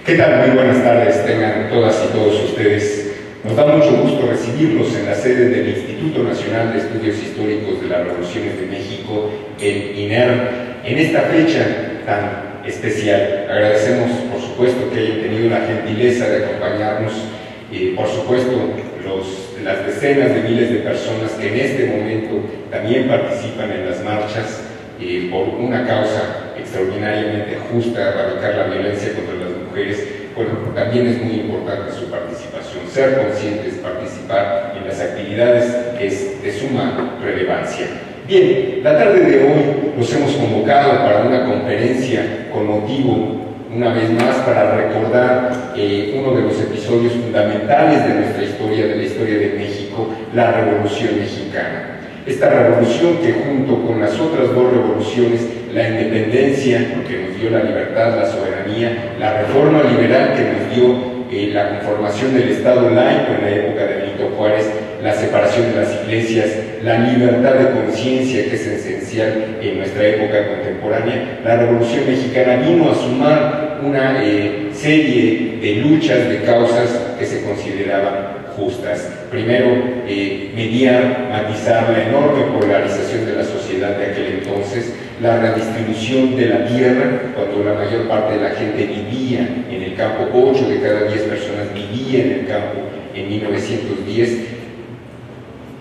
¿Qué tal? Muy buenas tardes, tengan todas y todos ustedes. Nos da mucho gusto recibirlos en la sede del Instituto Nacional de Estudios Históricos de las Revoluciones de México, el INERM, en esta fecha tan especial. Agradecemos, por supuesto, que hayan tenido la gentileza de acompañarnos, por supuesto, las decenas de miles de personas que en este momento también participan en las marchas por una causa extraordinariamente justa, erradicar la violencia contra las mujeres. Bueno, también es muy importante su participación, ser conscientes, participar en las actividades es de suma relevancia. Bien, la tarde de hoy los hemos convocado para una conferencia con motivo, una vez más, para recordar uno de los episodios fundamentales de nuestra historia, de la historia de México, la Revolución Mexicana. Esta revolución que junto con las otras dos revoluciones, la independencia, que nos dio la libertad, la soberanía, la reforma liberal que nos dio la conformación del Estado laico en la época de Benito Juárez, la separación de las iglesias, la libertad de conciencia que es esencial en nuestra época contemporánea, la Revolución Mexicana vino a sumar una serie de luchas, de causas que se consideraban justas. Primero, mediar, matizar la enorme polarización de la sociedad de aquel entonces, la redistribución de la tierra, cuando la mayor parte de la gente vivía en el campo, 8 de cada 10 personas vivía en el campo en 1910,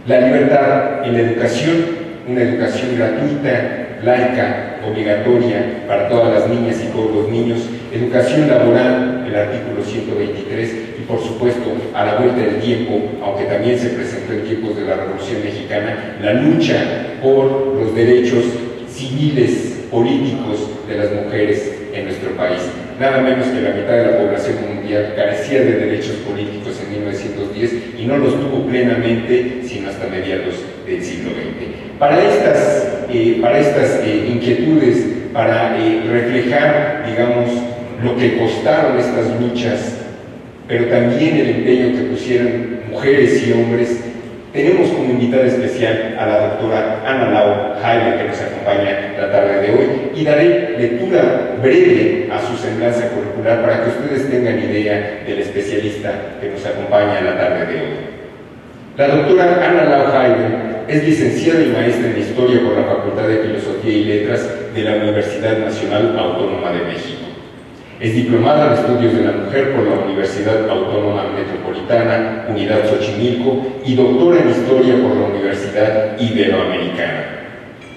la libertad en la educación, una educación gratuita, laica, obligatoria para todas las niñas y todos los niños, educación laboral, el artículo 123, y por supuesto, a la vuelta del tiempo, aunque también se presentó en tiempos de la Revolución Mexicana, la lucha por los derechos civiles, políticos de las mujeres en nuestro país. Nada menos que la mitad de la población mundial carecía de derechos políticos en 1910 y no los tuvo plenamente sino hasta mediados del siglo XX. Para estas inquietudes, para reflejar, digamos, lo que costaron estas luchas, pero también el empeño que pusieron mujeres y hombres, tenemos como invitada especial a la doctora Ana Lau Jaime, que nos acompaña la tarde de hoy, y daré lectura breve a su semblanza curricular para que ustedes tengan idea del especialista que nos acompaña la tarde de hoy. La doctora Ana Lau Jaime es licenciada y maestra en Historia por la Facultad de Filosofía y Letras de la Universidad Nacional Autónoma de México. Es diplomada en Estudios de la Mujer por la Universidad Autónoma Metropolitana, Unidad Xochimilco, y doctora en Historia por la Universidad Iberoamericana.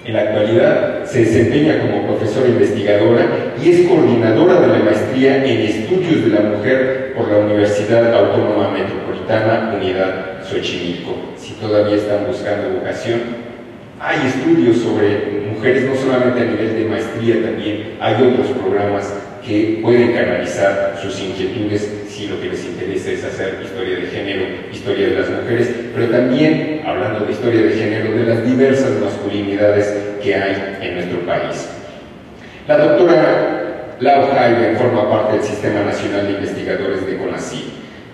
En la actualidad se desempeña como profesora investigadora y es coordinadora de la maestría en Estudios de la Mujer por la Universidad Autónoma Metropolitana, Unidad Xochimilco. Si todavía están buscando vocación, hay estudios sobre mujeres, no solamente a nivel de maestría, también hay otros programas que pueden canalizar sus inquietudes si lo que les interesa es hacer historia de género, historia de las mujeres, pero también, hablando de historia de género, de las diversas masculinidades que hay en nuestro país. La doctora Lau Jaime forma parte del Sistema Nacional de Investigadores de CONACYT.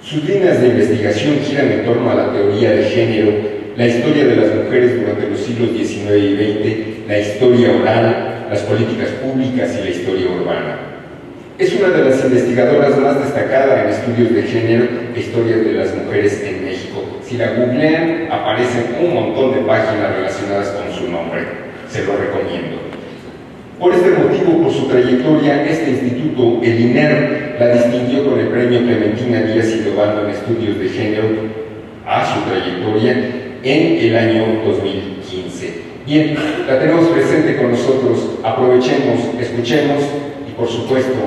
Sus líneas de investigación giran en torno a la teoría de género, la historia de las mujeres durante los siglos XIX y XX, la historia oral, las políticas públicas y la historia urbana. Es una de las investigadoras más destacadas en estudios de género e historia de las mujeres en México. Si la googlean, aparecen un montón de páginas relacionadas con su nombre. Se lo recomiendo. Por este motivo, por su trayectoria, este instituto, el INERM, la distinguió con el premio Clementina Díaz y Leobando en estudios de género a su trayectoria en el año 2015. Bien, la tenemos presente con nosotros. Aprovechemos, escuchemos y, por supuesto,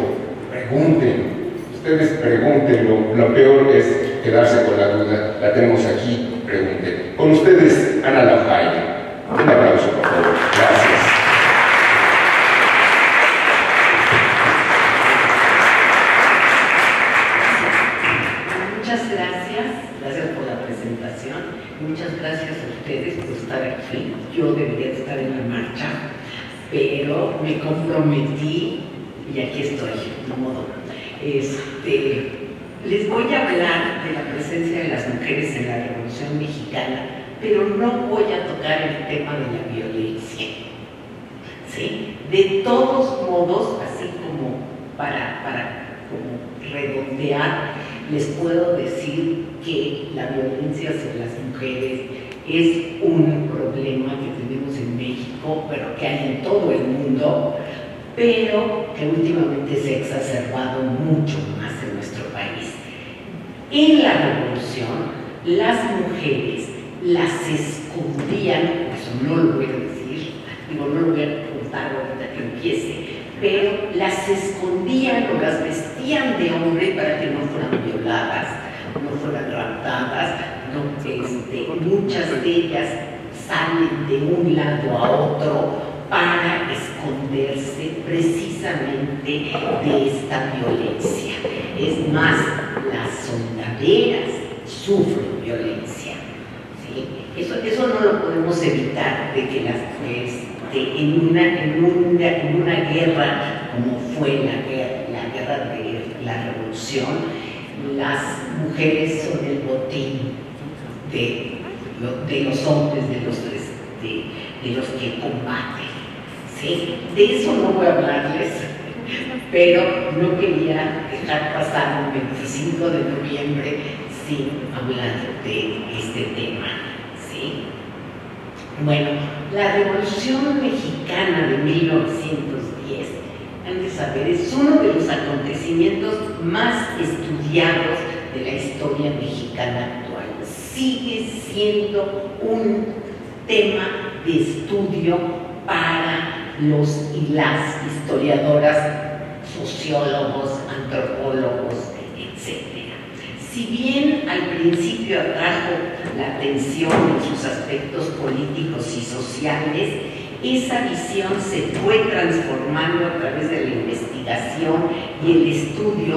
pregunten. Ustedes pregunten, lo peor es quedarse con la duda. La tenemos aquí, pregunten. Con ustedes, Ana Lau Jaime. Un aplauso, por favor. Gracias. Muchas gracias. Gracias por la presentación. Muchas gracias a ustedes por estar aquí. Yo debería estar en la marcha, pero me comprometí y aquí estoy, de modo. Les voy a hablar de la presencia de las mujeres en la Revolución Mexicana, pero no voy a tocar el tema de la violencia. ¿Sí? De todos modos, así como para como redondear, les puedo decir que la violencia sobre las mujeres es un problema que tenemos en México, pero que hay en todo el mundo, pero que últimamente se ha exacerbado mucho más en nuestro país. En la revolución, las mujeres las escondían, eso no lo voy a decir, digo, no lo voy a contar ahorita que empiece, pero las escondían o las vestían de hombre para que no fueran violadas, no fueran raptadas, muchas de ellas salen de un lado a otro para esconderse precisamente de esta violencia. Es más, las soldaderas sufren violencia, ¿sí? Eso no lo podemos evitar, de que las mujeres en una guerra como fue la guerra de la revolución, las mujeres son el botín de los hombres, de los que combaten, ¿sí? De eso no voy a hablarles, pero no quería dejar pasar un 25 de noviembre sin hablar de este tema, ¿sí? Bueno, la Revolución Mexicana de 1910, han de saber, es uno de los acontecimientos más estudiados de la historia mexicana actual. Sigue siendo un tema de estudio para los y las historiadoras, sociólogos, antropólogos, etc. Si bien al principio atrajo la atención en sus aspectos políticos y sociales, esa visión se fue transformando a través de la investigación y el estudio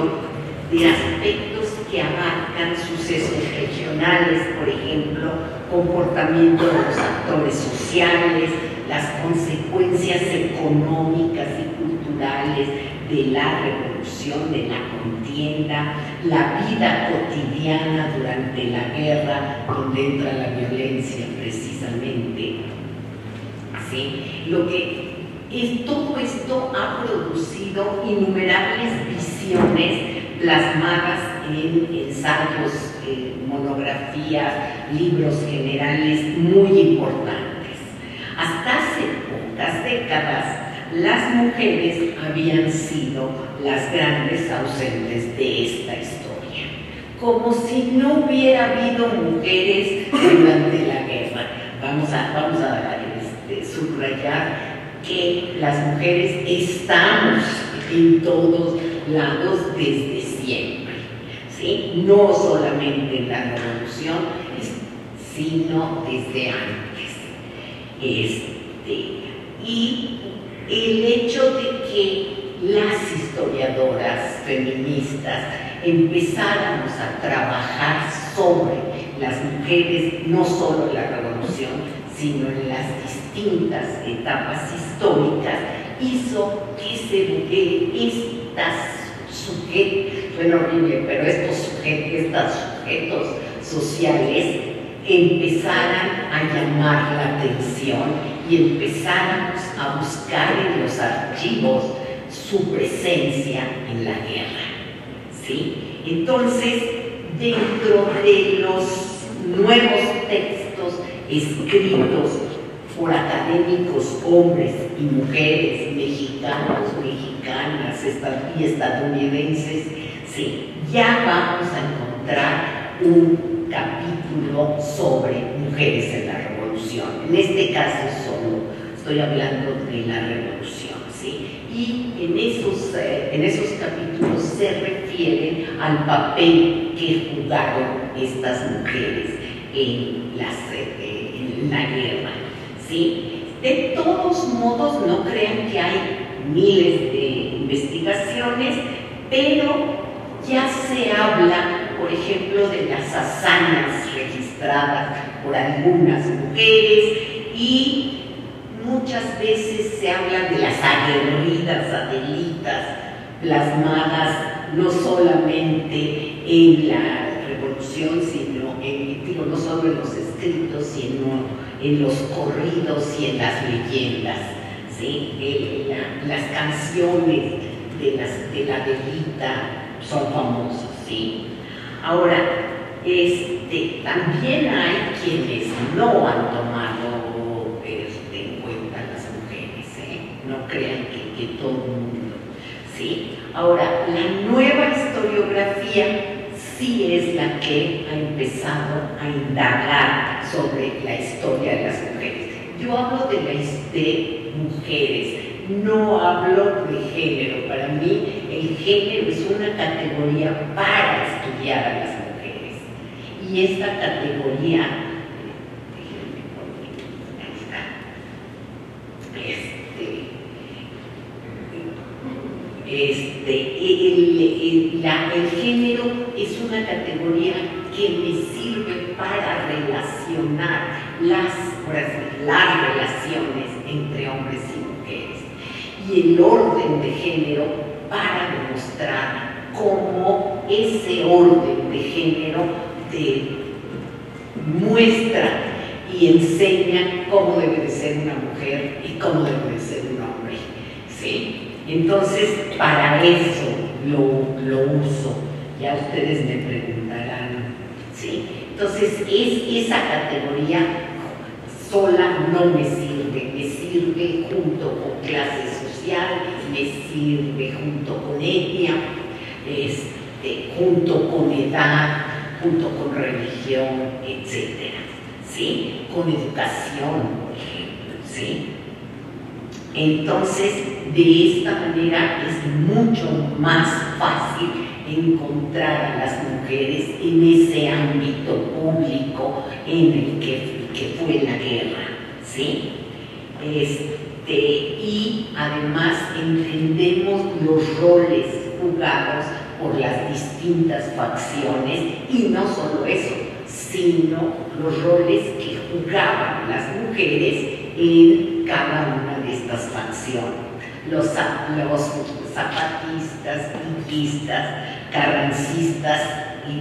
de aspectos que abarcan sucesos regionales, por ejemplo, comportamiento de los actores sociales, las consecuencias económicas y culturales de la revolución, de la contienda, la vida cotidiana durante la guerra, donde entra la violencia precisamente. ¿Sí? Todo esto ha producido innumerables visiones plasmadas en ensayos, monografías, libros generales muy importantes. Hasta hace pocas décadas, las mujeres habían sido las grandes ausentes de esta historia, como si no hubiera habido mujeres durante la guerra. Vamos a subrayar que las mujeres estamos en todos lados desde siempre, ¿sí? No solamente en la revolución, sino desde antes. Y el hecho de que las historiadoras feministas empezáramos a trabajar sobre las mujeres, no solo en la revolución, sino en las distintas etapas históricas, hizo que estas sujetos, suena horrible, pero estos sujetos sociales empezaran a llamar la atención y empezáramos a buscar en los archivos su presencia en la guerra, ¿sí? Entonces, dentro de los nuevos textos escritos por académicos hombres y mujeres, mexicanos, mexicanas y estadounidenses, sí, ya vamos a encontrar un capítulo sobre mujeres en la revolución. En este caso solo estoy hablando de la revolución, ¿sí? Y en esos capítulos se refieren al papel que jugaron estas mujeres en la guerra, ¿sí? De todos modos, no crean que hay miles de investigaciones, pero ya se habla, por ejemplo, de las hazañas registradas por algunas mujeres, y muchas veces se habla de las aguerridas Adelitas, plasmadas no solamente en la revolución, sino no solo en los escritos, sino en los corridos y en las leyendas, ¿sí? Las canciones de la Delita son famosos, ¿sí? Ahora, también hay quienes no han tomado en cuenta a las mujeres, ¿eh? No crean que todo el mundo, ¿sí? Ahora, la nueva historiografía sí es la que ha empezado a indagar sobre la historia de las mujeres. Yo hablo de mujeres, no hablo de género. Para mí el género es una categoría para estudiar a las mujeres. Y esta categoría, déjenme poner, ahí está, el género es una categoría que me sirve para relacionar las relaciones entre hombres y mujeres, y el orden de género para demostrar cómo ese orden de género muestra y enseña cómo debe de ser una mujer y cómo debe de ser un hombre, ¿sí? Entonces, para eso lo uso. Ya ustedes me preguntarán, ¿sí? Entonces, esa categoría sola no me sirve junto con clase social, me sirve junto con etnia, junto con edad, junto con religión, etcétera, ¿sí? Con educación, por ejemplo, ¿sí? Entonces, de esta manera es mucho más fácil encontrar a las mujeres en ese ámbito público en el que fue la guerra, ¿sí? Y además entendemos los roles jugados por las distintas facciones, y no solo eso, sino los roles que jugaban las mujeres en cada una de estas facciones. Los zapatistas, villistas, carrancistas y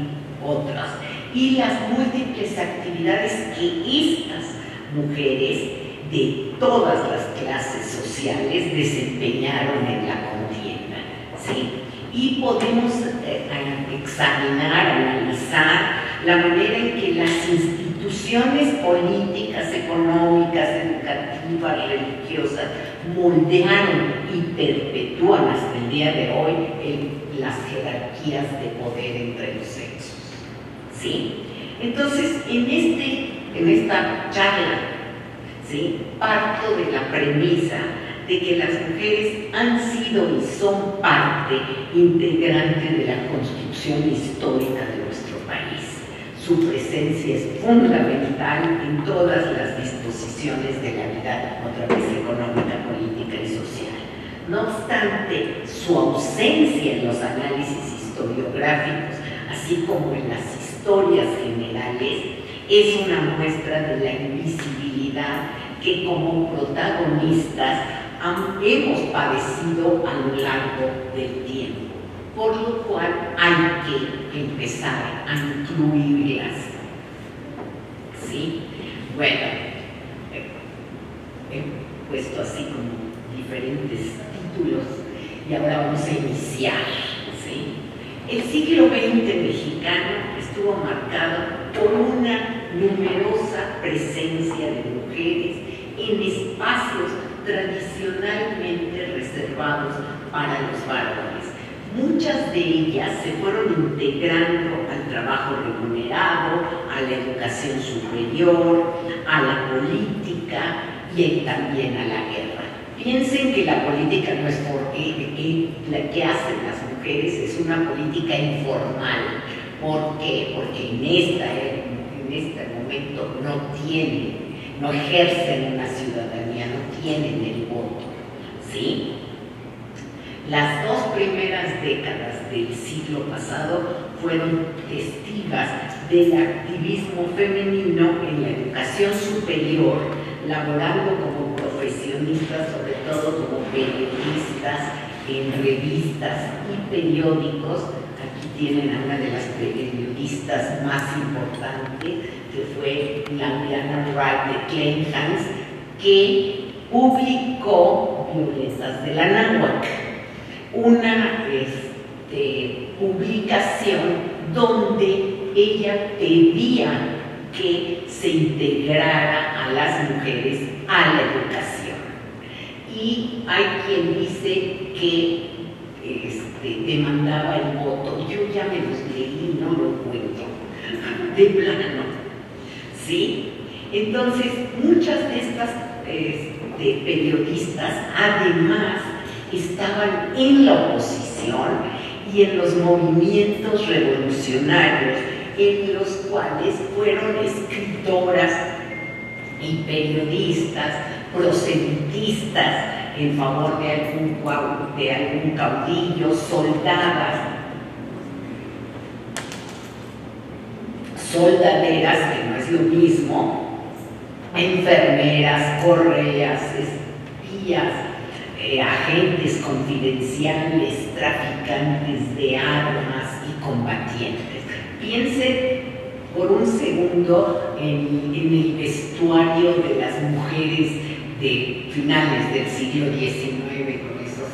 otras. Y las múltiples actividades que estas mujeres de todas las clases sociales desempeñaron en la contienda, ¿sí? Y podemos examinar, analizar la manera en que las instituciones políticas, económicas, educativas, religiosas moldearon y perpetúan hasta el día de hoy las jerarquías de poder entre los sexos, ¿sí? Entonces, en esta charla, ¿sí?, parto de la premisa de que las mujeres han sido y son parte integrante de la construcción histórica de nuestro país. Su presencia es fundamental en todas las disposiciones de la vida, otra vez económica, política y social. No obstante, su ausencia en los análisis historiográficos, así como en las historias generales, es una muestra de la invisibilidad que como protagonistas hemos padecido a lo largo del tiempo, por lo cual hay que empezar a incluirlas, ¿sí? Bueno, he puesto así como diferentes títulos y ahora vamos a iniciar, ¿sí? El siglo XX mexicano estuvo marcado por una numerosa presencia de mujeres en espacios tradicionalmente reservados para los varones. Muchas de ellas se fueron integrando al trabajo remunerado, a la educación superior, a la política y también a la guerra. Piensen que la política no es la que hacen las mujeres, es una política informal. ¿Por qué? Porque en este momento no ejercen una ciudadanía, no tienen el voto, ¿sí? Las dos primeras décadas del siglo pasado fueron testigos del activismo femenino en la educación superior, laborando como profesionistas, sobre todo como periodistas en revistas y periódicos. Aquí tienen a una de las periodistas más importantes, que fue Lauriana Wright de Kleinhans, que publicó Violetas de la Náhuac. una publicación donde ella pedía que se integrara a las mujeres a la educación. Y hay quien dice que demandaba el voto. Yo ya me los leí, no lo encuentro de plano, ¿sí? Entonces, muchas de estas periodistas, además, estaban en la oposición y en los movimientos revolucionarios, en los cuales fueron escritoras y periodistas, proselitistas en favor de algún caudillo, soldaderas, que no es lo mismo, enfermeras, correas, espías, agentes confidenciales, traficantes de armas y combatientes. Piensen por un segundo en el vestuario de las mujeres de finales del siglo XIX, con esos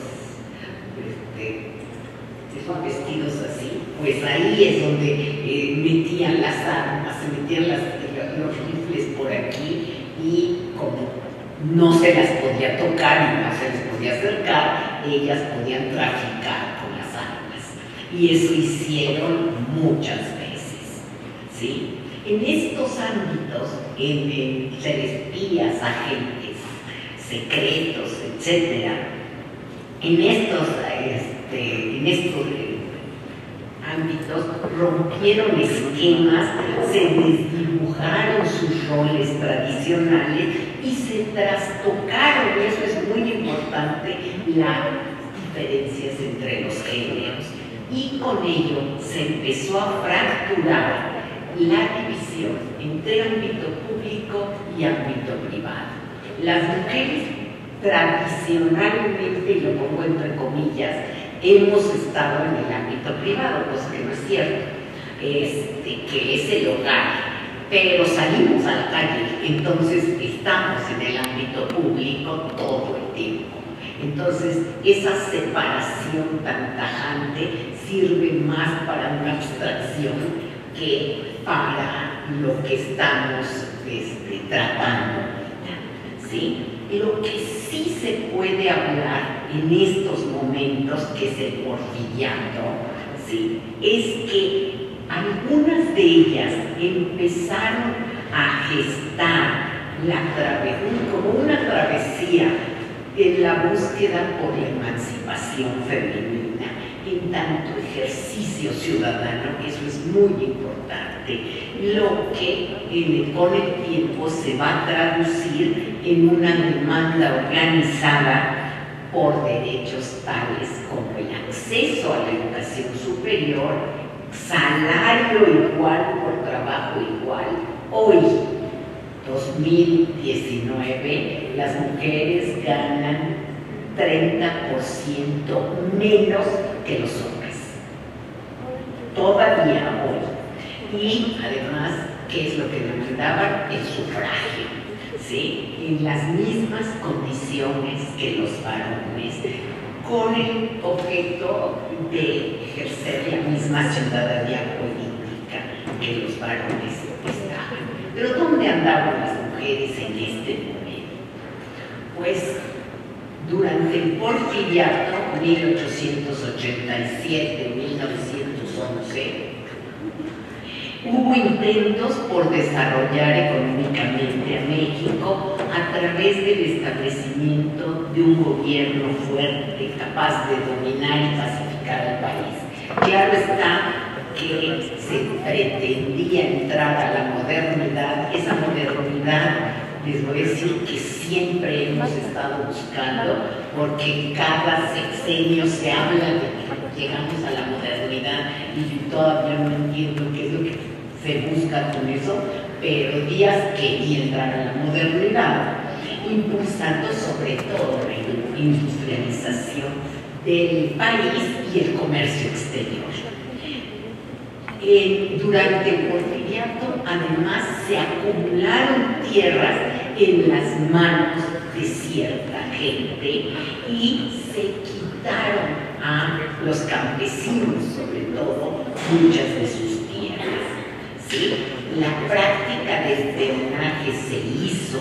vestidos así. Pues ahí es donde metían las armas, se metían los rifles por aquí, y como no se las podía tocar y no se les podía acercar, ellas podían traficar con las armas. Y eso hicieron muchas veces, ¿sí? En estos ámbitos, en ser espías, agentes secretos, etc., en estos ámbitos rompieron esquemas, se desdibujaron sus roles tradicionales y se trastocaron, y eso es muy importante, las diferencias entre los géneros. Y con ello se empezó a fracturar la división entre ámbito público y ámbito privado. Las mujeres tradicionalmente, y lo pongo entre comillas, hemos estado en el ámbito privado, cosa que no es cierto, que es el hogar, pero salimos a la calle, entonces estamos en el ámbito público todo el tiempo. Entonces, esa separación tan tajante sirve más para una abstracción que para lo que estamos tratando, ¿sí? Lo que sí se puede hablar en estos momentos, que es el porfiriato, ¿sí?, es que algunas de ellas empezaron a gestar como una travesía en la búsqueda por la emancipación femenina, en tanto ejercicio ciudadano, que eso es muy importante, lo que con el tiempo se va a traducir en una demanda organizada por derechos tales como el acceso a la educación superior, salario igual por trabajo igual. Hoy, 2019, las mujeres ganan 30% menos que los hombres. Todavía hoy. Y además, ¿qué es lo que demandaban? El sufragio, ¿sí?, en las mismas condiciones que los varones, con el objeto de ejercer la misma ciudadanía política que los varones estaban. Pero ¿dónde andaban las mujeres en este momento? Pues durante el porfiriato, 1887-1911, hubo intentos por desarrollar económicamente a México a través del establecimiento de un gobierno fuerte, capaz de dominar y pacificar el país. Claro está que se pretendía entrar a la modernidad. Esa modernidad, les voy a decir que siempre hemos estado buscando, porque cada sexenio se habla de que llegamos a la modernidad y yo todavía no entiendo qué es lo que se busca con eso, pero Díaz quería entrar a la modernidad, impulsando sobre todo la industrialización del país y el comercio exterior. Durante el porfiriato, además, se acumularon tierras en las manos de cierta gente y se quitaron a los campesinos, sobre todo, muchas de sus tierras. ¿Sí? La práctica de espionaje se hizo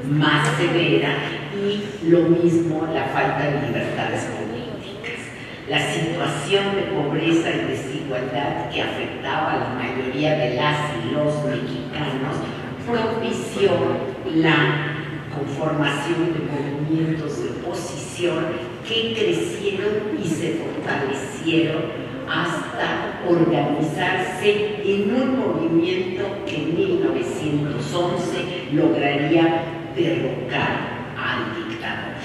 más severa y lo mismo la falta de libertades políticas. La situación de pobreza y desigualdad que afectaba a la mayoría de las y los mexicanos propició la conformación de movimientos de oposición que crecieron y se fortalecieron hasta organizarse en un movimiento que en 1911 lograría derrocar al dictador.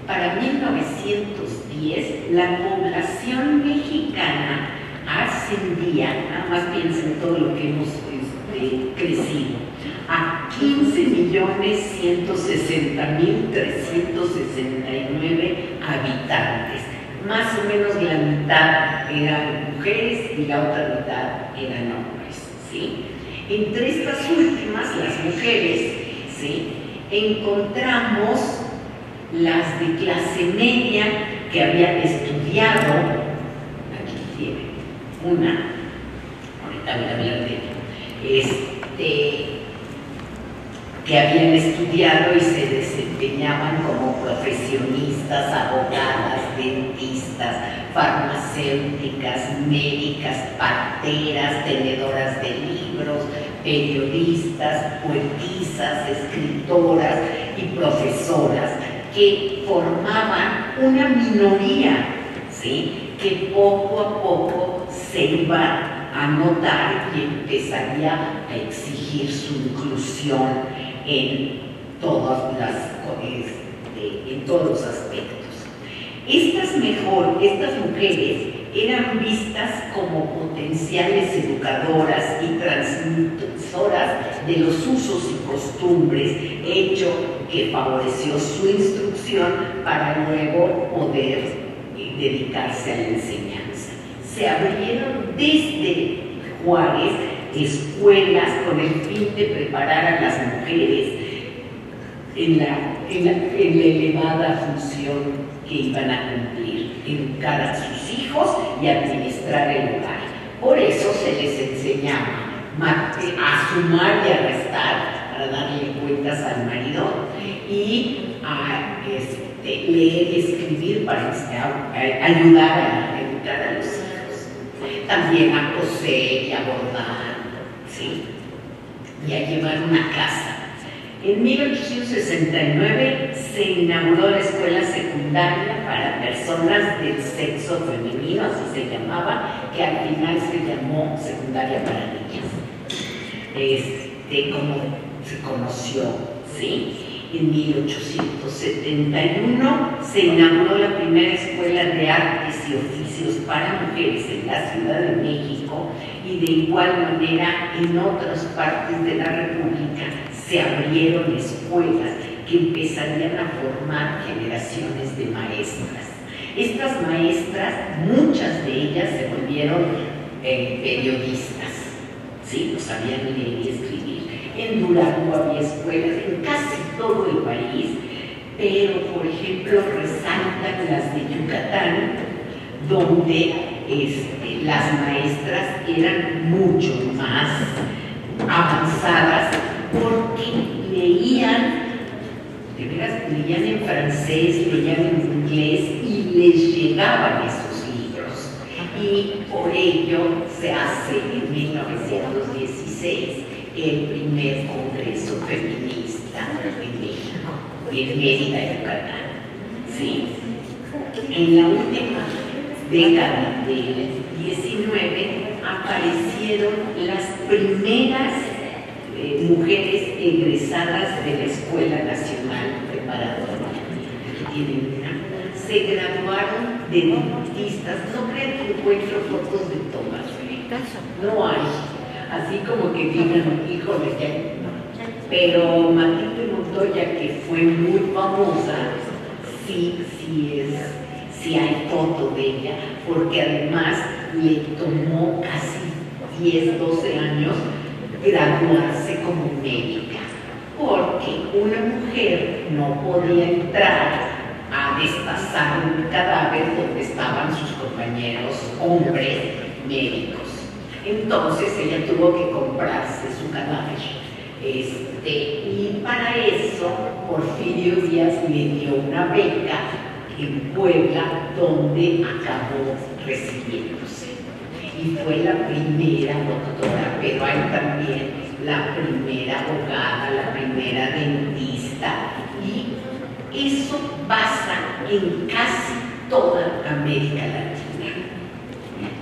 Para 1910, la población mexicana ascendía, nada más piensen en todo lo que hemos crecido, a 15.160.369 habitantes. Más o menos la mitad eran mujeres y la otra mitad eran hombres, ¿sí? Entre estas últimas, las mujeres, ¿sí?, encontramos las de clase media que habían estudiado, aquí tiene una, ahorita voy a hablar de ella, que habían estudiado y se desempeñaban como profesionistas, abogadas, dentistas, farmacéuticas, médicas, parteras, tenedoras de libros, periodistas, poetisas, escritoras y profesoras, que formaban una minoría, ¿sí?, que poco a poco se iba a notar y empezaría a exigir su inclusión en todos los aspectos. Estas mujeres eran vistas como potenciales educadoras y transmisoras de los usos y costumbres, hecho que favoreció su instrucción para luego poder dedicarse a la enseñanza. Se abrieron desde Juárez escuelas con el fin de preparar a las mujeres en la elevada función que iban a cumplir, educar a sus hijos y administrar el hogar. Por eso se les enseñaba a sumar y a restar para darle cuentas al marido y a leer y escribir para ayudar a educar a los hijos. También a coser y a bordar, ¿sí?, y a llevar una casa. En 1869 se inauguró la escuela secundaria para personas del sexo femenino, así se llamaba, que al final se llamó secundaria para niñas, como se conoció, ¿sí? En 1871 se inauguró la primera escuela de artes y oficios para mujeres en la Ciudad de México y de igual manera en otras partes de la República se abrieron escuelas que empezarían a formar generaciones de maestras. Estas maestras, muchas de ellas se volvieron periodistas, ¿sí?, no sabían leer y escribir. En Durango había escuelas, en casi todo el país, pero por ejemplo resaltan las de Yucatán, donde las maestras eran mucho más avanzadas porque leían, de veras, leían en francés, leían en inglés y les llegaban esos libros. Y por ello se hace en 1916 el primer Congreso Feminista en México, en Mérida, Yucatán, ¿sí? En la última década del 19 aparecieron las primeras mujeres egresadas de la Escuela Nacional Preparatoria. Aquí tienen una. Se graduaron de dentistas. No crean que encuentro fotos de todas, no hay. Así como que digan, híjole, ya no. Pero Matilde Montoya, que fue muy famosa, sí hay foto de ella, porque además le tomó casi 10, 12 años graduarse como médica, porque una mujer no podía entrar a destazar un cadáver donde estaban sus compañeros hombres médicos. Entonces ella tuvo que comprarse su cadáver. Y para eso Porfirio Díaz le dio una beca en Puebla, donde acabó recibiéndose. Y fue la primera doctora, pero hay también la primera abogada, la primera dentista, y eso pasa en casi toda América Latina,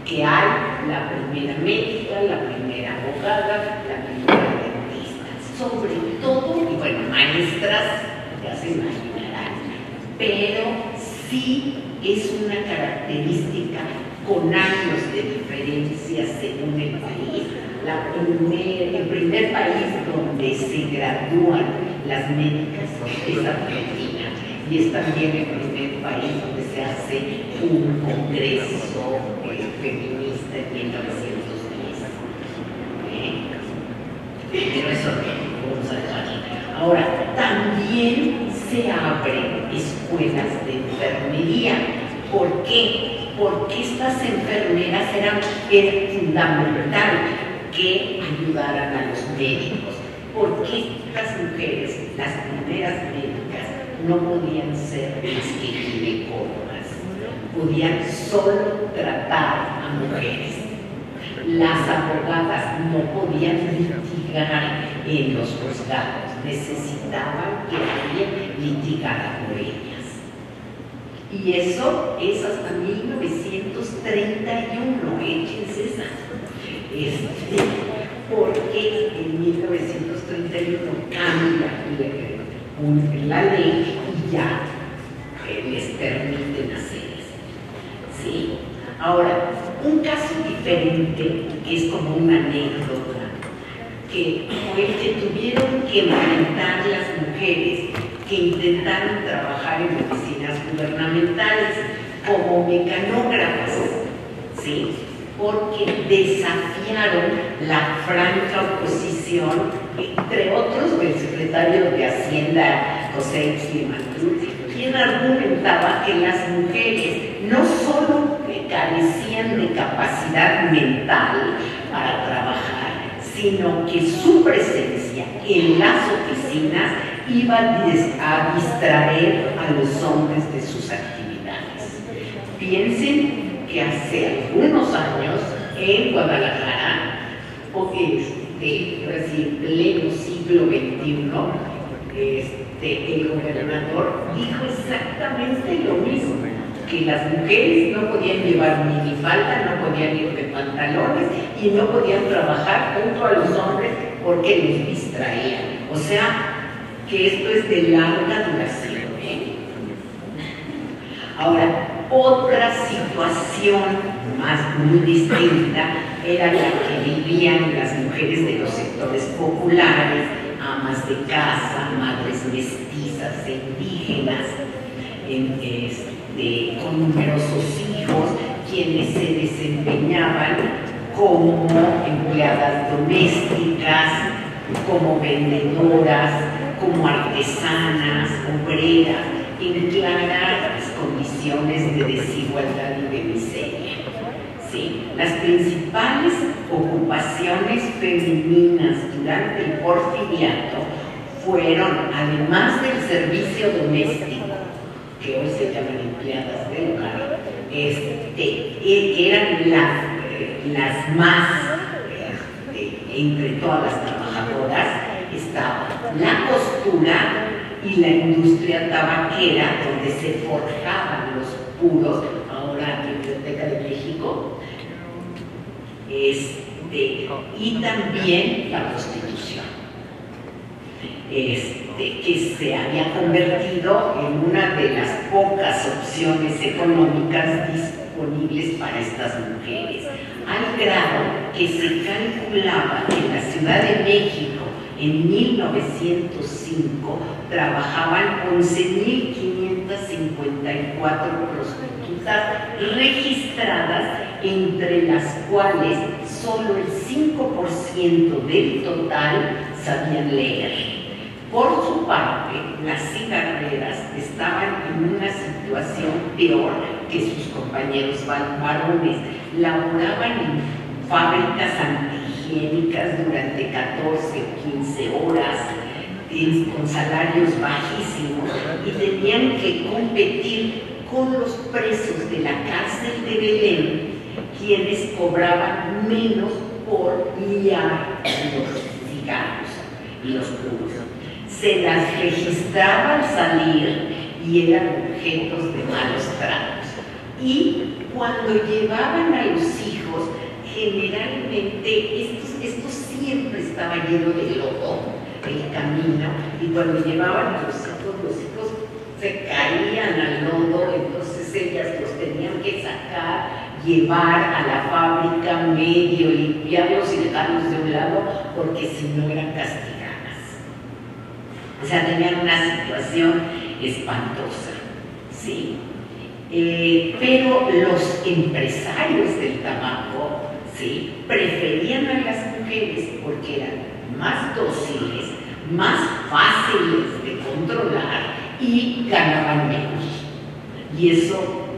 que hay la primera médica, la primera abogada, la primera dentista, sobre todo, y bueno, maestras, ya se imaginarán, pero sí es una característica con años de diferencia según el país. El primer país donde se gradúan las médicas es Argentina, y es también el primer país donde se hace un congreso feminista en 1910. Pero eso vamos a dejar. Ahora, también se abren escuelas de enfermería. ¿Por qué? Porque estas enfermeras era fundamental que ayudaran a los médicos. Porque estas mujeres, las primeras médicas, no podían ser más que ginecólogas, podían solo tratar a mujeres. Las abogadas no podían litigar en los juzgados, necesitaban que alguien litigara por ellas. Y eso es hasta 1931, échense esa. Porque en 1931 cambia la ley y ya les permiten hacer eso. ¿Sí? Ahora, un caso diferente, que es como una anécdota, que fue el que tuvieron que enfrentar las mujeres que intentaron trabajar en oficinas gubernamentales como mecanógrafas, ¿sí? Porque desafiaron la franca oposición, entre otros del secretario de Hacienda, José Ixtlimantlú, quien argumentaba que las mujeres no solo carecían de capacidad mental para trabajar, sino que su presencia en las oficinas iba a distraer a los hombres de sus actividades. Piensen que hace algunos años en Guadalajara, en pleno siglo XXI, el gobernador dijo exactamente lo mismo, que las mujeres no podían llevar minifalda, no podían ir de pantalones y no podían trabajar junto a los hombres porque les distraían. O sea, que esto es de larga duración. Ahora, otra situación muy distinta era la que vivían las mujeres de los sectores populares, amas de casa, madres mestizas e indígenas, con numerosos hijos, quienes se desempeñaban como empleadas domésticas, como vendedoras, como artesanas, obreras, en claras condiciones de desigualdad y de miseria. ¿Sí? Las principales ocupaciones femeninas durante el Porfiriato fueron, además del servicio doméstico, que hoy se llaman empleadas del hogar, eran las más, entre todas las trabajadoras, estaba la costura y la industria tabaquera, donde se forjaban los puros, ahora Biblioteca de México, y también la prostitución, que se había convertido en una de las pocas opciones económicas disponibles para estas mujeres, al grado que se calculaba que en la Ciudad de México en 1905 trabajaban 11.554 prostitutas registradas, entre las cuales solo el 5% del total sabían leer. Por su parte, las cigarreras estaban en una situación peor que sus compañeros varones. Laboraban en fábricas antihigiénicas durante 14 o 15 horas, con salarios bajísimos, y tenían que competir con los presos de la cárcel de Belén, quienes cobraban menos por liar los cigarros y los puros. Se las registraba al salir y eran objetos de malos tratos. Y cuando llevaban a los hijos, generalmente estos siempre estaba lleno de lodo el camino, y cuando llevaban a los hijos se caían al lodo, entonces ellas los tenían que sacar, llevar a la fábrica, medio limpiarlos y dejarlos de un lado, porque si no eran castigadas. O sea, tenían una situación espantosa, ¿sí? Pero los empresarios del tabaco, ¿sí?, preferían a las mujeres porque eran más dóciles, más fáciles de controlar y ganaban menos. Y eso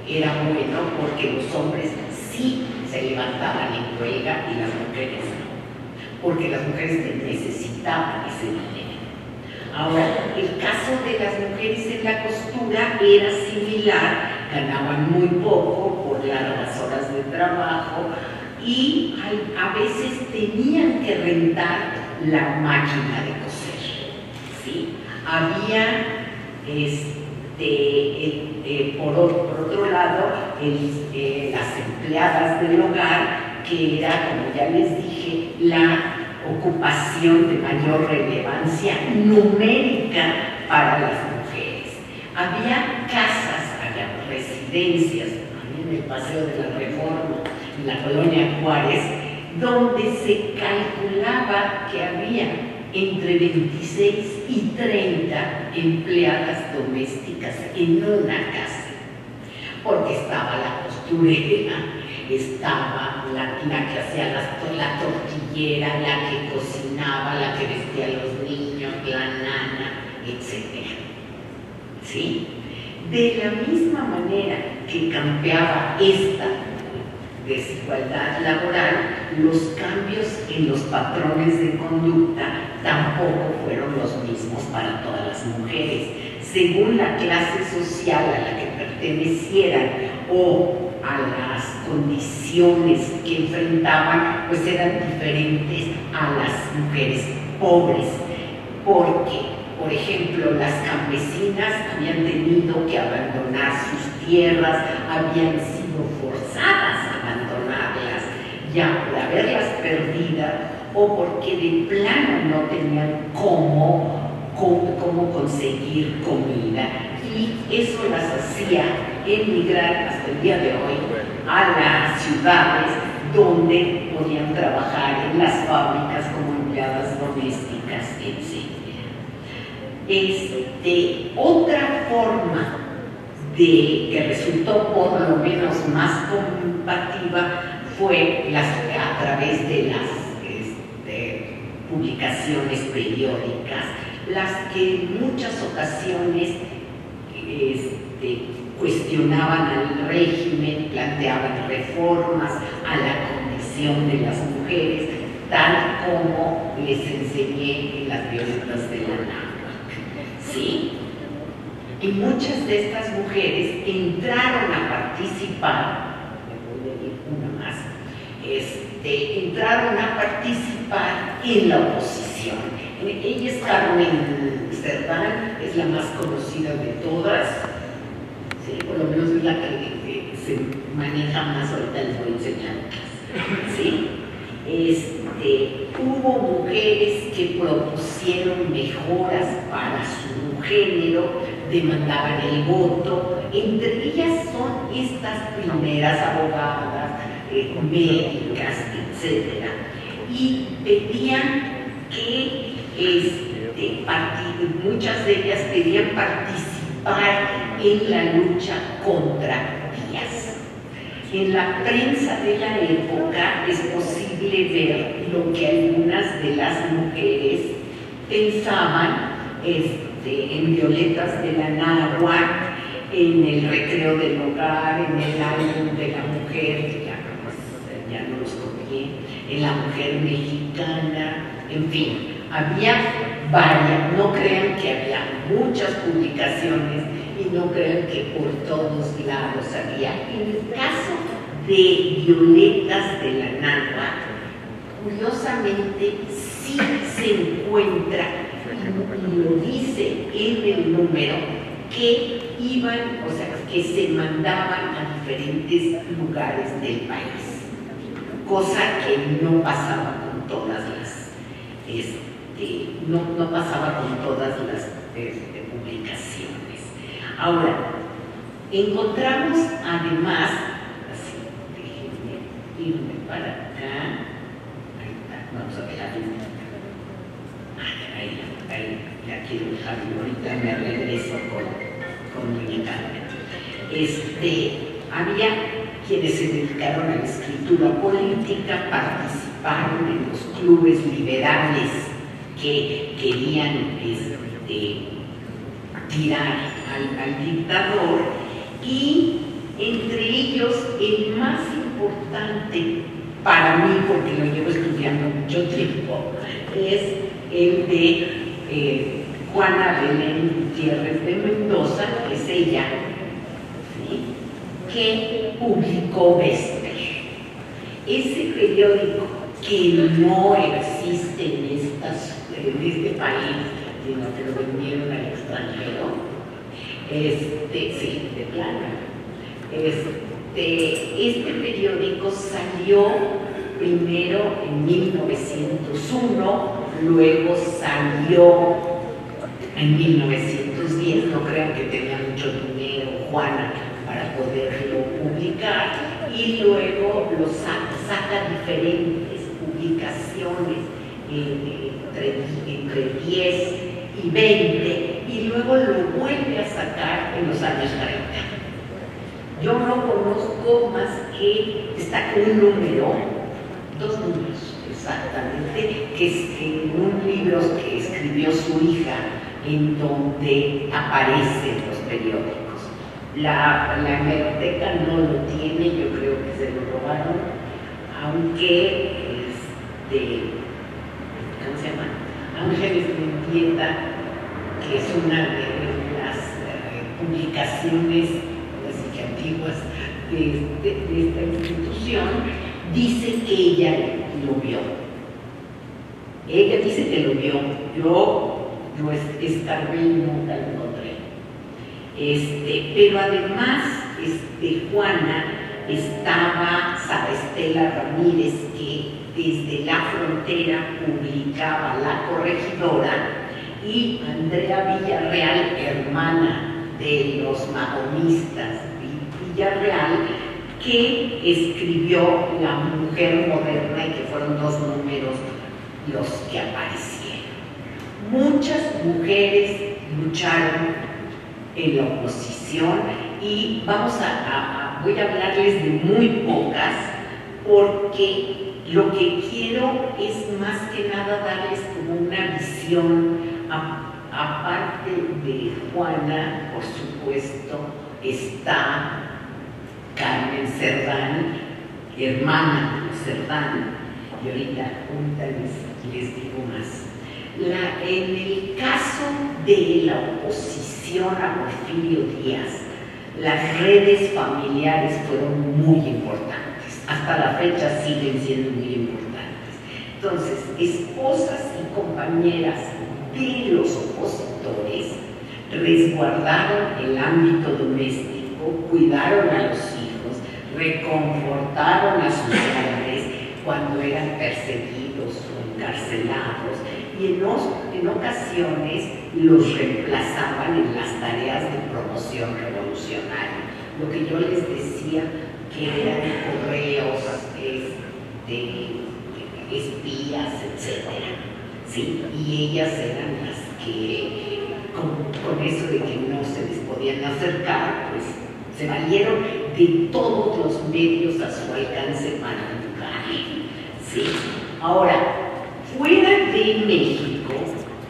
era bueno porque los hombres sí se levantaban en huelga y las mujeres no, porque las mujeres necesitaban ese dinero. Ahora, el caso de las mujeres en la costura era similar, ganaban muy poco por largas horas de trabajo y a veces tenían que rentar la máquina de coser, ¿sí? Había, por otro lado, las empleadas del hogar, que era, como ya les dije, la ocupación de mayor relevancia numérica para las mujeres. Había casas, había residencias, en el Paseo de la Reforma, en la colonia Juárez, donde se calculaba que había entre 26 y 30 empleadas domésticas en una casa, porque estaba la costurera, estaba la que hacía la tortillera, la que cocinaba, la que vestía a los niños, la nana, etc. ¿Sí? De la misma manera que campeaba esta desigualdad laboral, los cambios en los patrones de conducta tampoco fueron los mismos para todas las mujeres. Según la clase social a la que pertenecieran o a las condiciones que enfrentaban, pues eran diferentes a las mujeres pobres, porque, por ejemplo, las campesinas habían tenido que abandonar sus tierras, habían sido forzadas a abandonarlas, ya por haberlas perdido o porque de plano no tenían cómo conseguir comida, y eso las hacía emigrar hasta el día de hoy a las ciudades, donde podían trabajar en las fábricas como empleadas domésticas, etc. Otra forma que resultó por lo menos más combativa fue a través de las publicaciones periódicas, las que en muchas ocasiones cuestionaban al régimen, planteaban reformas a la condición de las mujeres, tal como les enseñé en las violetas de la náhuatl, ¿sí? Y muchas de estas mujeres entraron a participar, me voy a ir una más, entraron a participar en la oposición. Ella es Carmen Cerdán, es la más conocida de todas, ¿sí? Por lo menos es la que se maneja más, ahorita les voy a enseñar, ¿sí? Hubo mujeres que propusieron mejoras para su género, demandaban el voto, entre ellas son estas primeras abogadas, médicas, etc. Y pedían que muchas de ellas querían participar en la lucha contra Díaz. En la prensa de la época es posible ver lo que algunas de las mujeres pensaban en Violetas de la Náhuatl, en el recreo del hogar, en el álbum de la mujer, que ya no los copié, en la mujer mexicana, en fin, había varias. No crean que había muchas publicaciones y no crean que por todos lados había. En el caso de Violetas de la Náhuatl, curiosamente sí se encuentra, y lo dice en el número, que iban, o sea, que se mandaban a diferentes lugares del país, cosa que no pasaba con todas las, no pasaba con todas las publicaciones. Ahora, encontramos además, así, déjenme irme para acá, ahí está, vamos a ver la línea. Ahí la quiero dejar, ahorita me regreso con doña Carmen. Había quienes se dedicaron a la escritura política, participaron en los clubes liberales que querían tirar al dictador, y entre ellos el más importante para mí, porque lo llevo estudiando mucho tiempo, es el de Juana Belén Gutiérrez de Mendoza, que es ella, ¿sí?, que publicó Vesper. Ese periódico que no existe en este país, sino que lo vendieron al extranjero, sí, de plano. Este periódico salió primero en 1901, luego salió en 1910, no crean que tenía mucho dinero Juana para poderlo publicar, y luego lo saca diferentes publicaciones entre 10 y 20, y luego lo vuelve a sacar en los años 30. Yo no conozco más que, está con un número, 2 números exactamente, que es en un libro que escribió su hija, en donde aparecen los periódicos. La hemeroteca no lo tiene, yo creo que se lo robaron, aunque ¿cómo se llama? Ángeles Mendieta, que es una de las publicaciones antiguas de esta institución, dice que ella lo vio. Ella dice que lo vio. Yo escarbé y nunca lo encontré. Pero además, Juana estaba Sara Estela Ramírez, que desde la frontera publicaba La Corregidora, y Andrea Villarreal, hermana de los magonistas Villarreal, que escribió La Mujer Moderna, y que fueron 2 números los que aparecieron. Muchas mujeres lucharon en la oposición, y voy a hablarles de muy pocas, porque lo que quiero es más que nada darles como una visión, aparte de Juana, por supuesto, está Carmen Cerdán, hermana de Cerdán, y ahorita les digo más. En el caso de la oposición a Porfirio Díaz, las redes familiares fueron muy importantes, hasta la fecha siguen siendo muy importantes. Entonces, esposas y compañeras de los opositores resguardaron el ámbito doméstico, cuidaron a los hijos, reconfortaron a sus padres cuando eran perseguidos o encarcelados, y en ocasiones los reemplazaban en las tareas de promoción revolucionaria. Lo que yo les decía, que eran correos, espías, etc. ¿Sí? Y ellas eran las que, con eso de que no se les podían acercar, pues se valieron de todos los medios a su alcance para educar. ¿Sí? Ahora, fuera de México,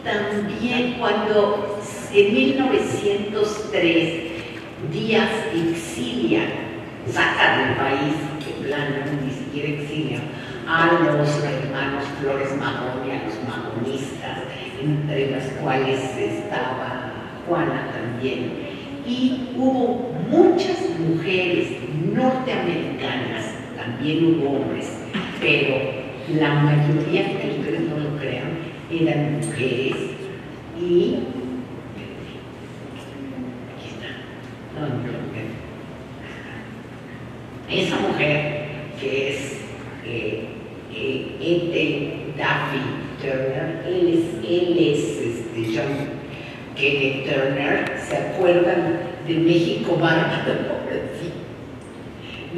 también cuando en 1903 Díaz exilia, saca del país, que plano, ni siquiera exilia, a los hermanos Flores Magón y a los magonistas, entre las cuales estaba Juana también. Y hubo muchas mujeres norteamericanas, también hubo hombres, pero la mayoría, que ustedes no lo crean, eran mujeres. Y aquí está, esa mujer que es Ethel Duffy Turner, él es John Kenneth Turner. ¿Se acuerdan de México Bárbaro? Sí.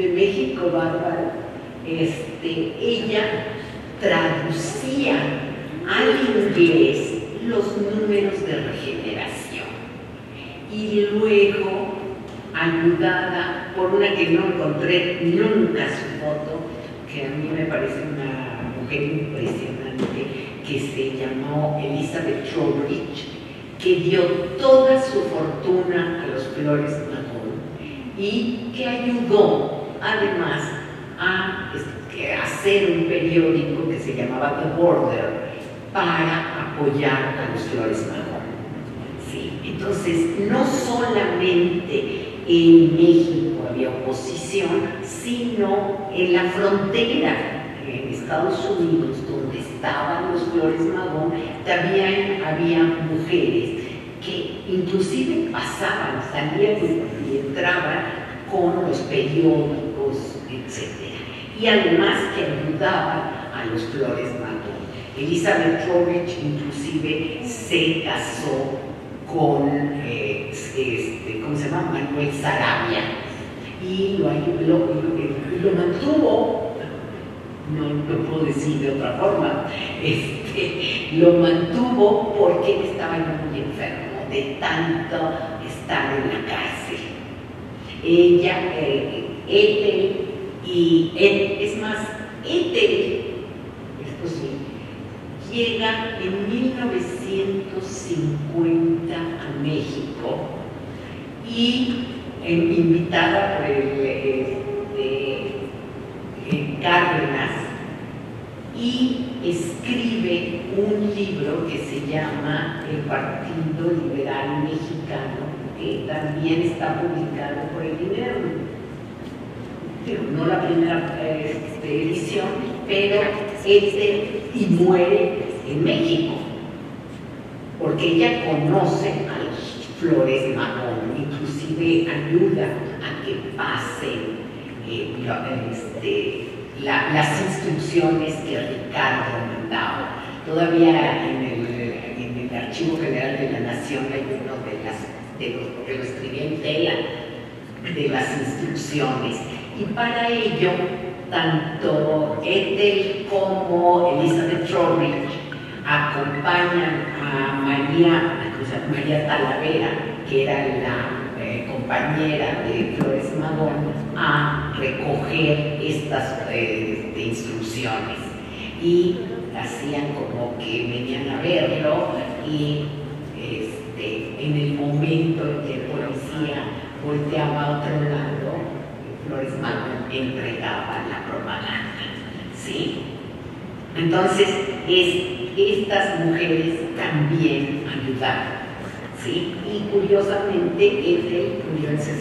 De México Bárbaro. Ella traducía al inglés los números de regeneración y luego, ayudada por una que no encontré nunca su foto, que a mí me parece una mujer impresionante, que se llamó Elizabeth Trowbridge, que dio toda su fortuna a los Flores Magón y que ayudó además a hacer un periódico que se llamaba The Border para apoyar a los Flores Magón. Sí, entonces no solamente en México había oposición, sino en la frontera, en Estados Unidos, donde estaban los Flores Magón, también había mujeres que inclusive pasaban, salían y entraban con los periódicos, etc. Y además que ayudaban a los Flores Magón. Elizabeth Trowbridge inclusive se casó con ¿cómo se llama? Manuel Sarabia, y lo mantuvo, no puedo decir de otra forma, lo mantuvo porque él estaba muy enfermo de tanto estar en la cárcel. Ella, Ethel, y él, es más, Ethel, esto sí, llega en 1950 a México y invitada por Cárdenas, y escribe un libro que se llama El Partido Liberal Mexicano, que también está publicado por el INERM. No la primera edición, pero y muere en México, porque ella conoce a los Flores Magón, inclusive ayuda a que pasen las instrucciones que Ricardo mandaba. Todavía en el Archivo General de la Nación hay uno que lo escribía en tela, de las instrucciones. Y para ello, tanto Ethel como Elizabeth Trowbridge acompañan a María Talavera, que era la compañera de Flores Magón, a recoger estas instrucciones. Y hacían como que venían a verlo, y en el momento en que el policía volteaba a otro lado, Flores Magón entregaba la propaganda, ¿sí? Entonces, estas mujeres también ayudaron, ¿sí? Y curiosamente, Ethel murió en 69,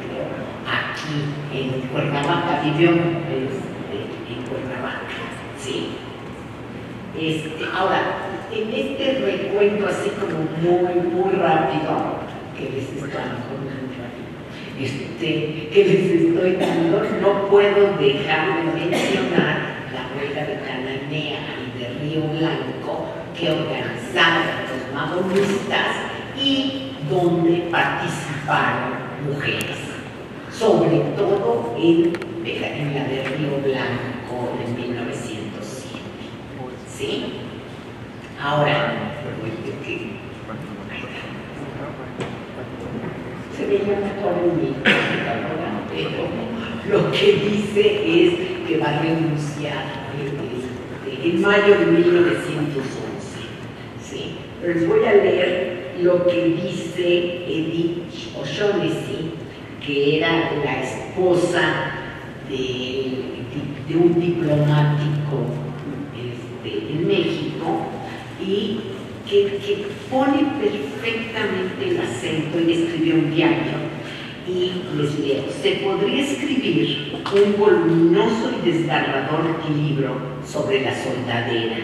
creo, aquí en Cuernavaca, vivió en Cuernavaca, ¿sí? Ahora, en este recuento así como muy rápido, que les estoy dando, no puedo dejar de mencionar la huelga de Cananea y de Río Blanco, que organizaron los magonistas y donde participaron mujeres, sobre todo en la de Río Blanco de 1907. ¿Sí? Ahora, se veía mejor en mi computadora, pero lo que dice es que va a renunciar en mayo de 1911. ¿Sí? Pero les voy a leer lo que dice Edith O'Shaughnessy, que era la esposa de un diplomático en México, y que pone perfectamente el acento. Él escribió un diario, y les leo: se podría escribir un voluminoso y desgarrador libro sobre la soldadera,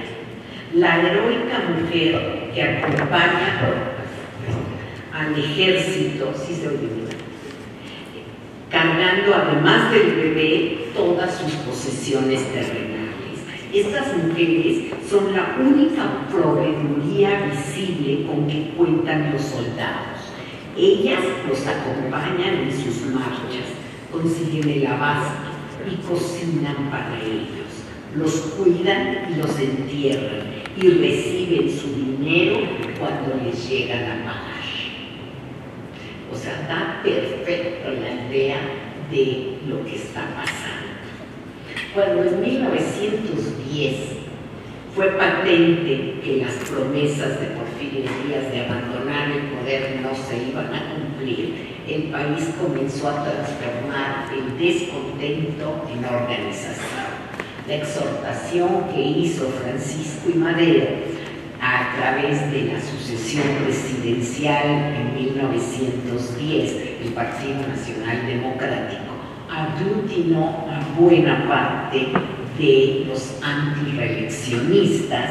la heroica mujer que acompaña al ejército, sí se oye, cargando además del bebé todas sus posesiones terrenales. Estas mujeres son la única proveeduría visible con que cuentan los soldados. Ellas los acompañan en sus marchas, consiguen el abasto y cocinan para ellos, los cuidan y los entierran y reciben su dinero cuando les llegan a pagar. O sea, da perfecto la idea de lo que está pasando. Cuando en 1910 fue patente que las promesas de Porfirio Díaz de abandonar el poder no se iban a cumplir, el país comenzó a transformar el descontento en organización. La exhortación que hizo Francisco I. Madero a través de la sucesión presidencial en 1910, el Partido Nacional Democrático aglutinó a buena parte de los antireeleccionistas,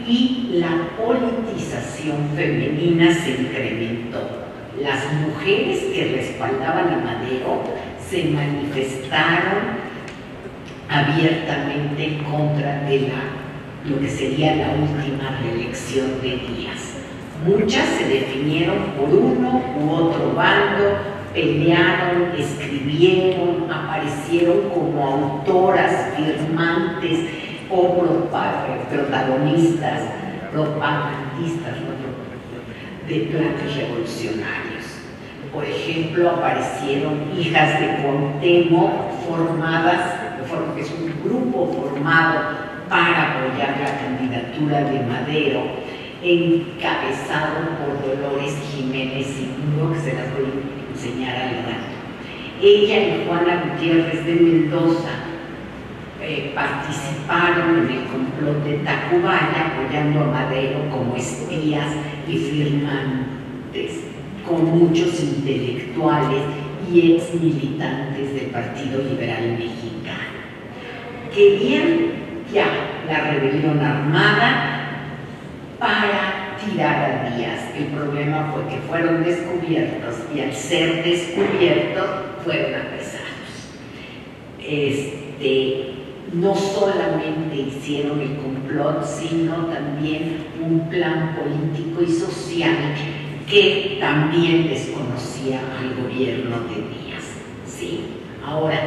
y la politización femenina se incrementó. Las mujeres que respaldaban a Madero se manifestaron abiertamente en contra de lo que sería la última reelección de Díaz. Muchas se definieron por uno u otro bando, pelearon, escribieron, aparecieron como autoras, firmantes o protagonistas, propagandistas de planes revolucionarios. Por ejemplo, aparecieron hijas de Cuauhtémoc, que es un grupo formado para apoyar la candidatura de Madero, encabezado por Dolores Jiménez Seguro, que se las voy a enseñar al rato. Ella y Juana Gutiérrez de Mendoza participaron en el complot de Tacubaya, apoyando a Madero como espías y firmantes, con muchos intelectuales y ex militantes del Partido Liberal Mexicano. Querían ya la rebelión armada para tirar a Díaz. El problema fue que fueron descubiertos, y al ser descubiertos fueron apresados. No solamente hicieron el complot, sino también un plan político y social que también desconocía al gobierno de Díaz. ¿Sí? Ahora,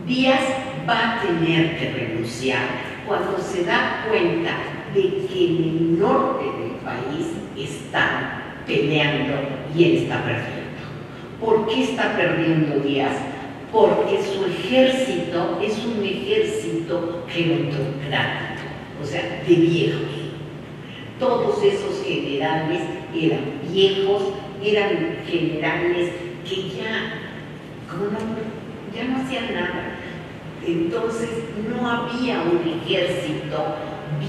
Díaz va a tener que renunciar cuando se da cuenta de que en el norte del país están peleando y él está perdiendo. ¿Por qué está perdiendo Díaz? Porque su ejército es un ejército gerontocrático, o sea, de viejos. Todos esos generales eran viejos, eran generales que ya no hacían nada. Entonces no había un ejército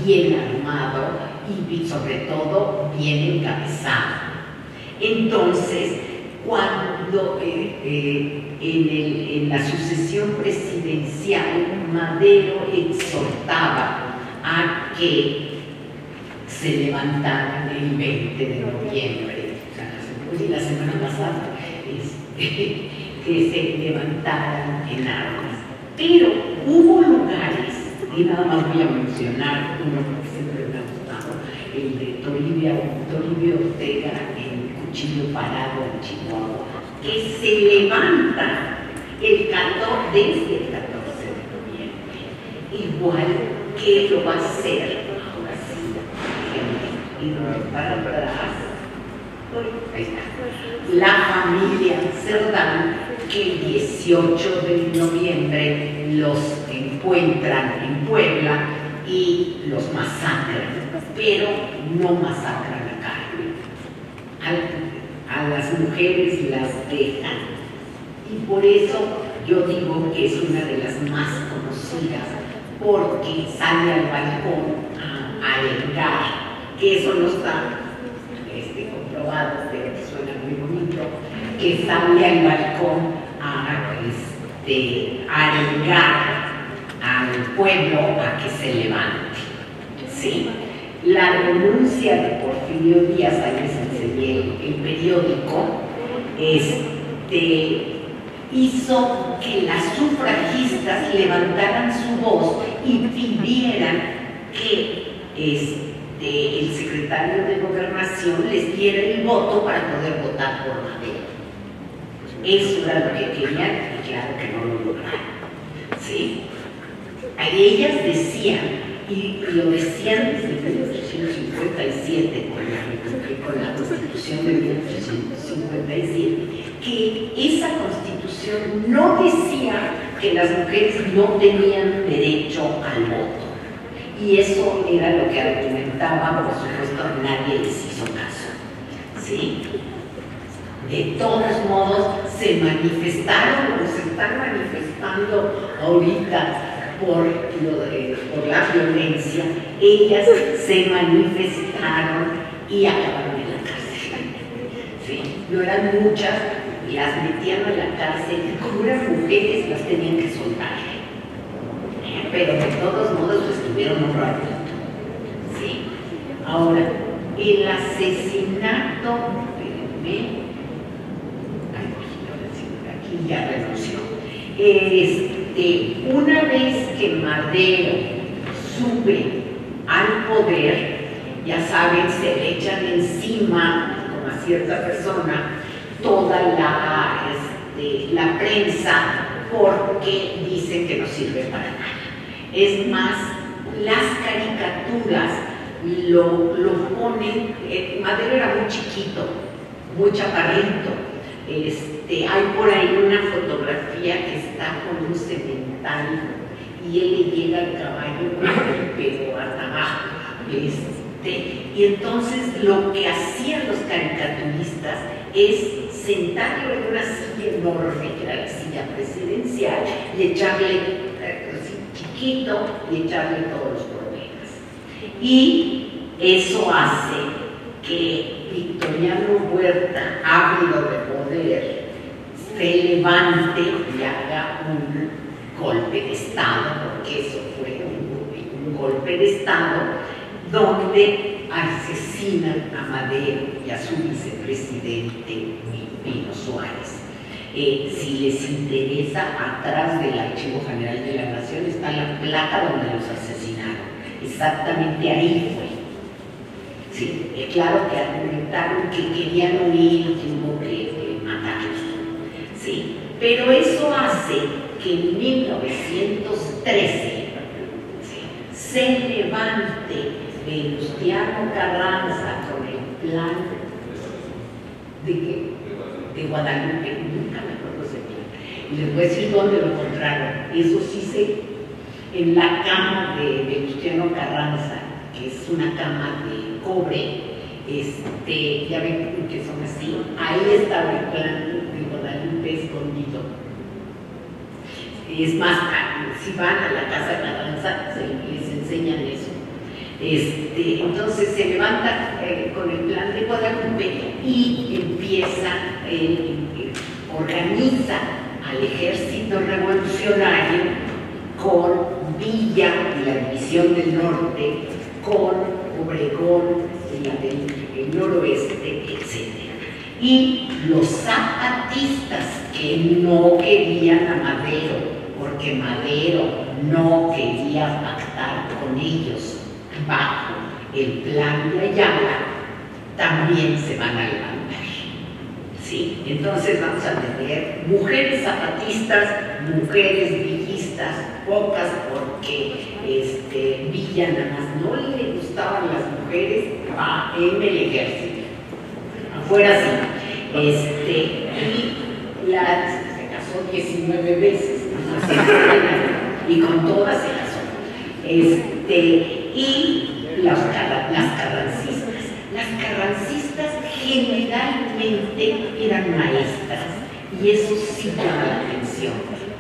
bien armado y sobre todo bien encabezado. Entonces, cuando en la sucesión presidencial Madero exhortaba a que se levantaran el 20 de noviembre, o sea, la semana pasada, que se levantaran en armas. Pero hubo lugares, y nada más voy a mencionar uno que siempre me ha gustado, el de Toribio Ortega, en Cuchillo Parado en Chihuahua, que se levanta desde el 14 de noviembre. Igual que lo va a hacer, ahora sí, y para atrás, ahí está, la familia Cerdán, que el 18 de noviembre los encuentran en Puebla y los masacran, pero no masacran a carne. A las mujeres las dejan. Y por eso yo digo que es una de las más conocidas, porque sale al balcón a arengar, que eso no está comprobado, pero suena muy bonito, que sale al balcón a arengar al pueblo a que se levante. ¿Sí? La renuncia de Porfirio Díaz, ahí les enseñé el periódico, hizo que las sufragistas levantaran su voz y pidieran que el secretario de Gobernación les diera el voto para poder votar por Madero. Eso era lo que querían y claro que no lo lograron. ¿Sí? Ellas decían, y lo decían desde 1857 con la Constitución de 1857, que esa Constitución no decía que las mujeres no tenían derecho al voto. Y eso era lo que argumentaba, por supuesto, nadie les hizo caso. ¿Sí? De todos modos, se manifestaron, o se están manifestando ahorita por la violencia. Ellas se manifestaron y acabaron en la cárcel. ¿Sí? No eran muchas, las metían a la cárcel, y como eran mujeres, las tenían que soltar. Pero de todos modos estuvieron un ratito. ¿Sí? Ahora, el asesinato, espérenme, aquí ya renunció. Una vez que Madero sube al poder, ya saben, se le echan encima, como a cierta persona, toda la prensa, porque dicen que no sirve para nada. Es más, las caricaturas lo ponen, Madero era muy chiquito, muy chaparrito. Hay por ahí una fotografía que está con un cemental y él le llega al caballo, pero hasta abajo. Y entonces lo que hacían los caricaturistas es sentarlo en una silla enorme, que era la silla presidencial, y echarle chiquito y echarle todos los problemas. Y eso hace que Victoriano Huerta, ávido de poder, se levante y haga un golpe de Estado, porque eso fue un golpe de Estado, donde asesinan a Madero y a su vicepresidente Pino Suárez. Si les interesa, atrás del Archivo General de la Nación está la placa donde los asesinaron. Exactamente ahí fue. Sí, claro que argumentaron que querían huir, que hubo que matarlos. Sí, pero eso hace que en 1913 se levante Venustiano Carranza con el plan de Guadalupe, nunca me acuerdo ese plan. Y les voy a decir dónde lo encontraron. Eso sí sé, en la cama de Venustiano Carranza, que es una cama de cobre, ya ven que son así, ahí estaba el plan de Guadalupe escondido. Es más, si van a la casa de Carranza, les enseñan eso. Entonces se levanta con el plan de Guadalupe y empieza, organiza al ejército revolucionario con Villa y la División del Norte, con Obregón y la del noroeste, etc. Y los zapatistas que no querían a Madero, porque Madero no quería pactar con ellos bajo el plan de Ayala, también se van a levantar. ¿Sí? Entonces vamos a tener mujeres zapatistas, mujeres villistas, pocas porque Villa nada más no le gustaban las mujeres en el ejército. fuera así. Y se casó 19 veces, y con todas se casó. Y las carrancistas. Las carrancistas generalmente eran maestras, y eso sí llama la atención,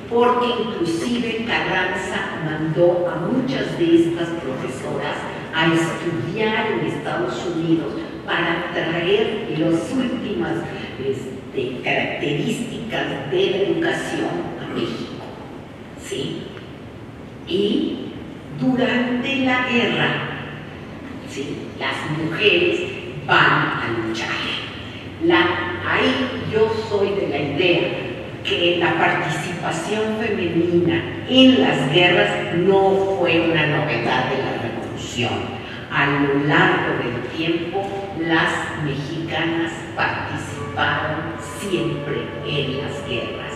porque inclusive Carranza mandó a muchas de estas profesoras a estudiar en Estados Unidos para traer las últimas características de la educación a México, ¿sí? Y durante la guerra, ¿sí?, las mujeres van a luchar. Ahí yo soy de la idea que la participación femenina en las guerras no fue una novedad de la Revolución. A lo largo del tiempo, las mexicanas participaron siempre en las guerras.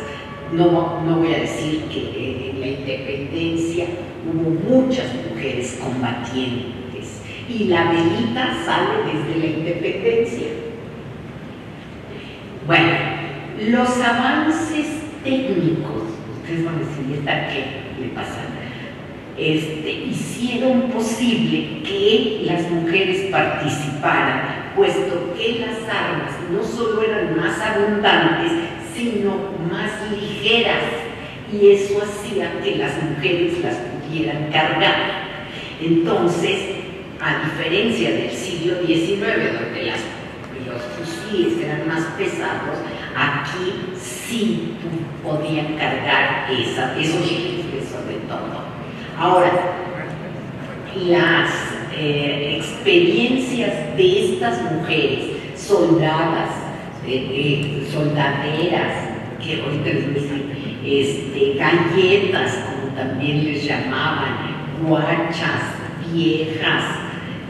No voy a decir que en la independencia hubo muchas mujeres combatientes, y la velita sale desde la independencia. Bueno, los avances técnicos, ustedes van a decir, ¿esta qué le pasa? Hicieron posible que las mujeres participaran, puesto que las armas no solo eran más abundantes, sino más ligeras, y eso hacía que las mujeres las pudieran cargar. Entonces, a diferencia del siglo XIX, donde los fusiles eran más pesados, aquí sí podían cargar esos rifles sobre todo. Ahora, las experiencias de estas mujeres, soldadas, soldaderas, que ahorita les voy a decir, galletas, como también les llamaban, guachas, viejas,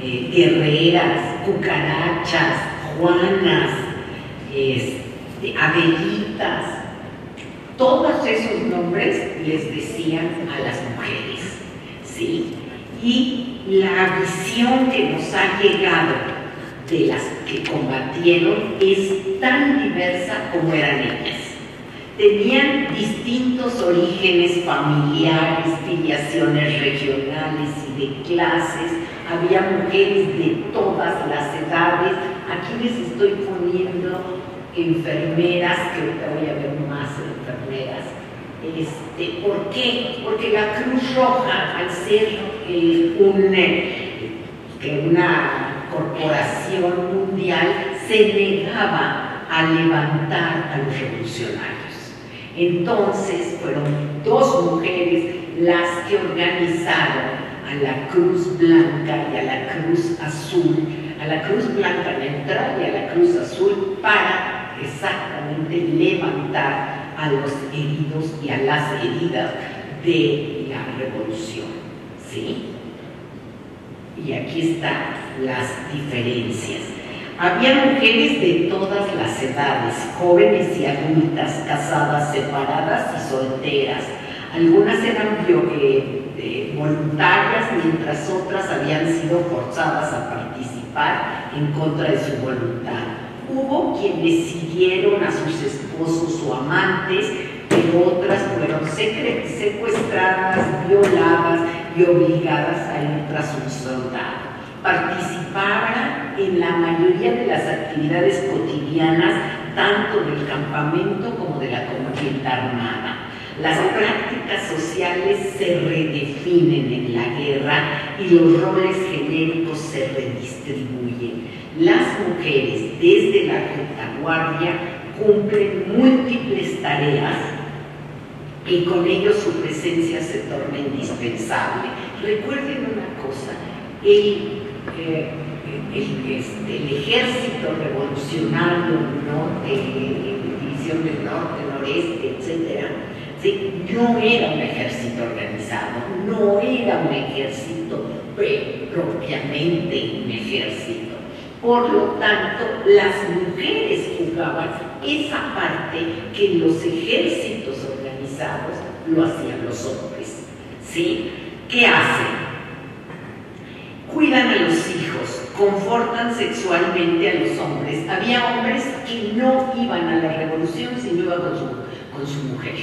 guerreras, cucarachas, juanas, abelitas, todos esos nombres les decían a las mujeres, ¿sí? Y la visión que nos ha llegado de las que combatieron es tan diversa como eran ellas. Tenían distintos orígenes familiares, filiaciones regionales y de clases. Había mujeres de todas las edades. Aquí les estoy poniendo enfermeras, que ahorita voy a ver más enfermeras. ¿Por qué? Porque la Cruz Roja, al ser una corporación mundial, se negaba a levantar a los revolucionarios. Entonces fueron dos mujeres las que organizaron a la Cruz Blanca y a la Cruz Azul, a la Cruz Blanca neutral y a la Cruz Azul, para exactamente levantar a los heridos y a las heridas de la revolución, ¿sí? Y aquí están las diferencias. Había mujeres de todas las edades, jóvenes y adultas, casadas, separadas y solteras. Algunas eran voluntarias, mientras otras habían sido forzadas a participar en contra de su voluntad. Hubo quienes siguieron a sus esposos o amantes, pero otras fueron secuestradas, violadas y obligadas a ir tras un soldado. Participaban en la mayoría de las actividades cotidianas, tanto del campamento como de la contienda armada. Las prácticas sociales se redefinen en la guerra y los roles genéricos se redistribuyen. Las mujeres, desde la retaguardia, cumplen múltiples tareas y con ello su presencia se torna indispensable. Recuerden una cosa, el ejército revolucionario, división del norte, noreste, etc., ¿sí?, no era un ejército organizado, no era un ejército propiamente un ejército. Por lo tanto, las mujeres jugaban esa parte que en los ejércitos organizados lo hacían los hombres, ¿sí? ¿Qué hacen? Cuidan a los hijos, confortan sexualmente a los hombres. Había hombres que no iban a la revolución si no iban con su mujer.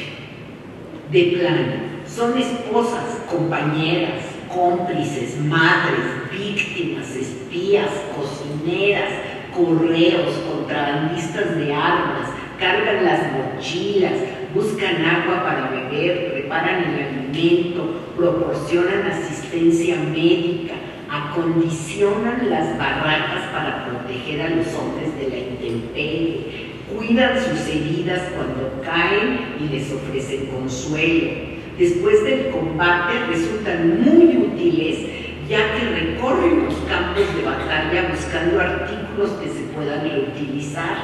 De plano, son esposas, compañeras, cómplices, madres, víctimas, espías, cocineras, correos, contrabandistas de armas, cargan las mochilas, buscan agua para beber, preparan el alimento, proporcionan asistencia médica, acondicionan las barracas para proteger a los hombres de la intemperie, cuidan sus heridas cuando caen y les ofrecen consuelo. Después del combate resultan muy útiles, ya que recorren los campos de batalla buscando artículos que se puedan reutilizar,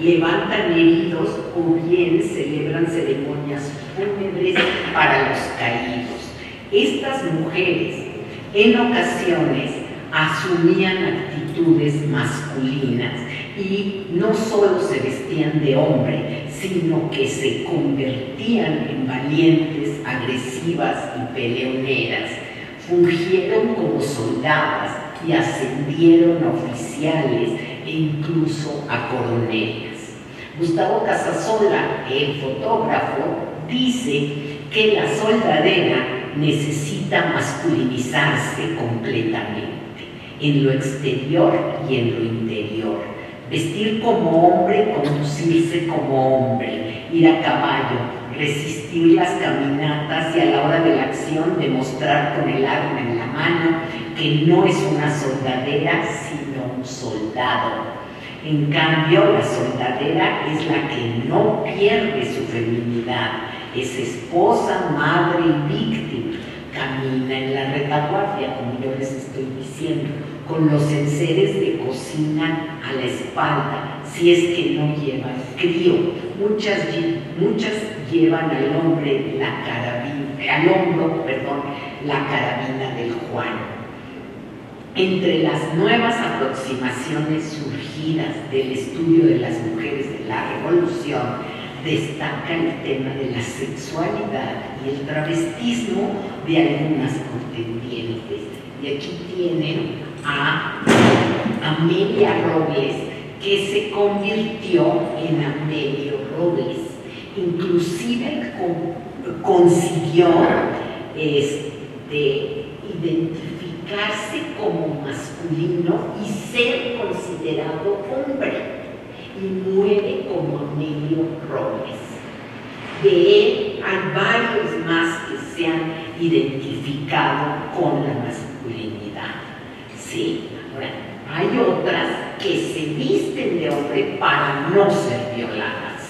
levantan heridos o bien celebran ceremonias fúnebres para los caídos. Estas mujeres en ocasiones asumían actitudes masculinas y no solo se vestían de hombre, sino que se convertían en valientes, agresivas y peleoneras. Fungieron como soldadas y ascendieron a oficiales e incluso a coroneles. Gustavo Casasola, el fotógrafo, dice que la soldadera necesita masculinizarse completamente, en lo exterior y en lo interior. Vestir como hombre, conducirse como hombre, ir a caballo, resistir las caminatas y a la hora de la acción demostrar con el arma en la mano que no es una soldadera, sino un soldado. En cambio, la soldadera es la que no pierde su feminidad, es esposa, madre y víctima, camina en la retaguardia, como yo les estoy diciendo, con los enseres de cocina a la espalda, si es que no llevan crío. Muchas llevan al hombro la carabina del Juan. Entre las nuevas aproximaciones surgidas del estudio de las mujeres de la Revolución, destaca el tema de la sexualidad y el travestismo de algunas contendientes. Y aquí tienen a Amelia Robles, que se convirtió en Amelio Robles. Inclusive consiguió identificarse como masculino y ser considerado hombre, y muere como Amelio Robles. De él hay varios más que se han identificado con la masculinidad. Sí, ahora, hay otras que se visten de hombre para no ser violadas,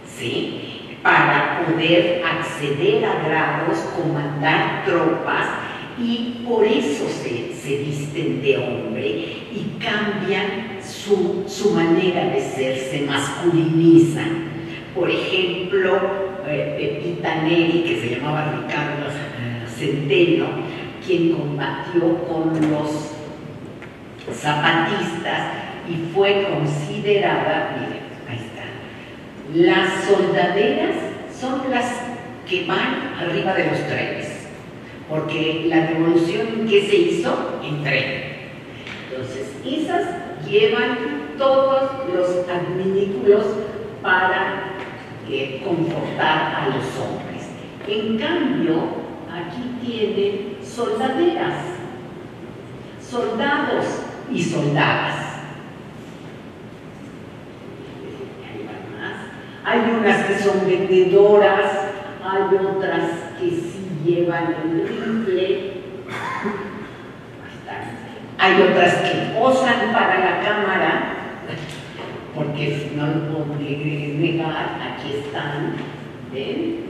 ¿sí? Para poder acceder a grados, comandar tropas, y por eso se visten de hombre y cambian su manera de ser, se masculinizan. Por ejemplo, Pepita Neri, que se llamaba Ricardo Centeno, quien combatió con los zapatistas y fue considerada, miren, ahí está, las soldaderas son las que van arriba de los trenes, porque la revolución que se hizo en tren. Entonces, esas llevan todos los adminículos para confortar a los hombres. En cambio, aquí tienen soldaderas, soldados y soldadas. Hay unas que son vendedoras, hay otras que sí llevan el rifle, hay otras que posan para la cámara, porque si no lo puedo negar, aquí están, ¿ven?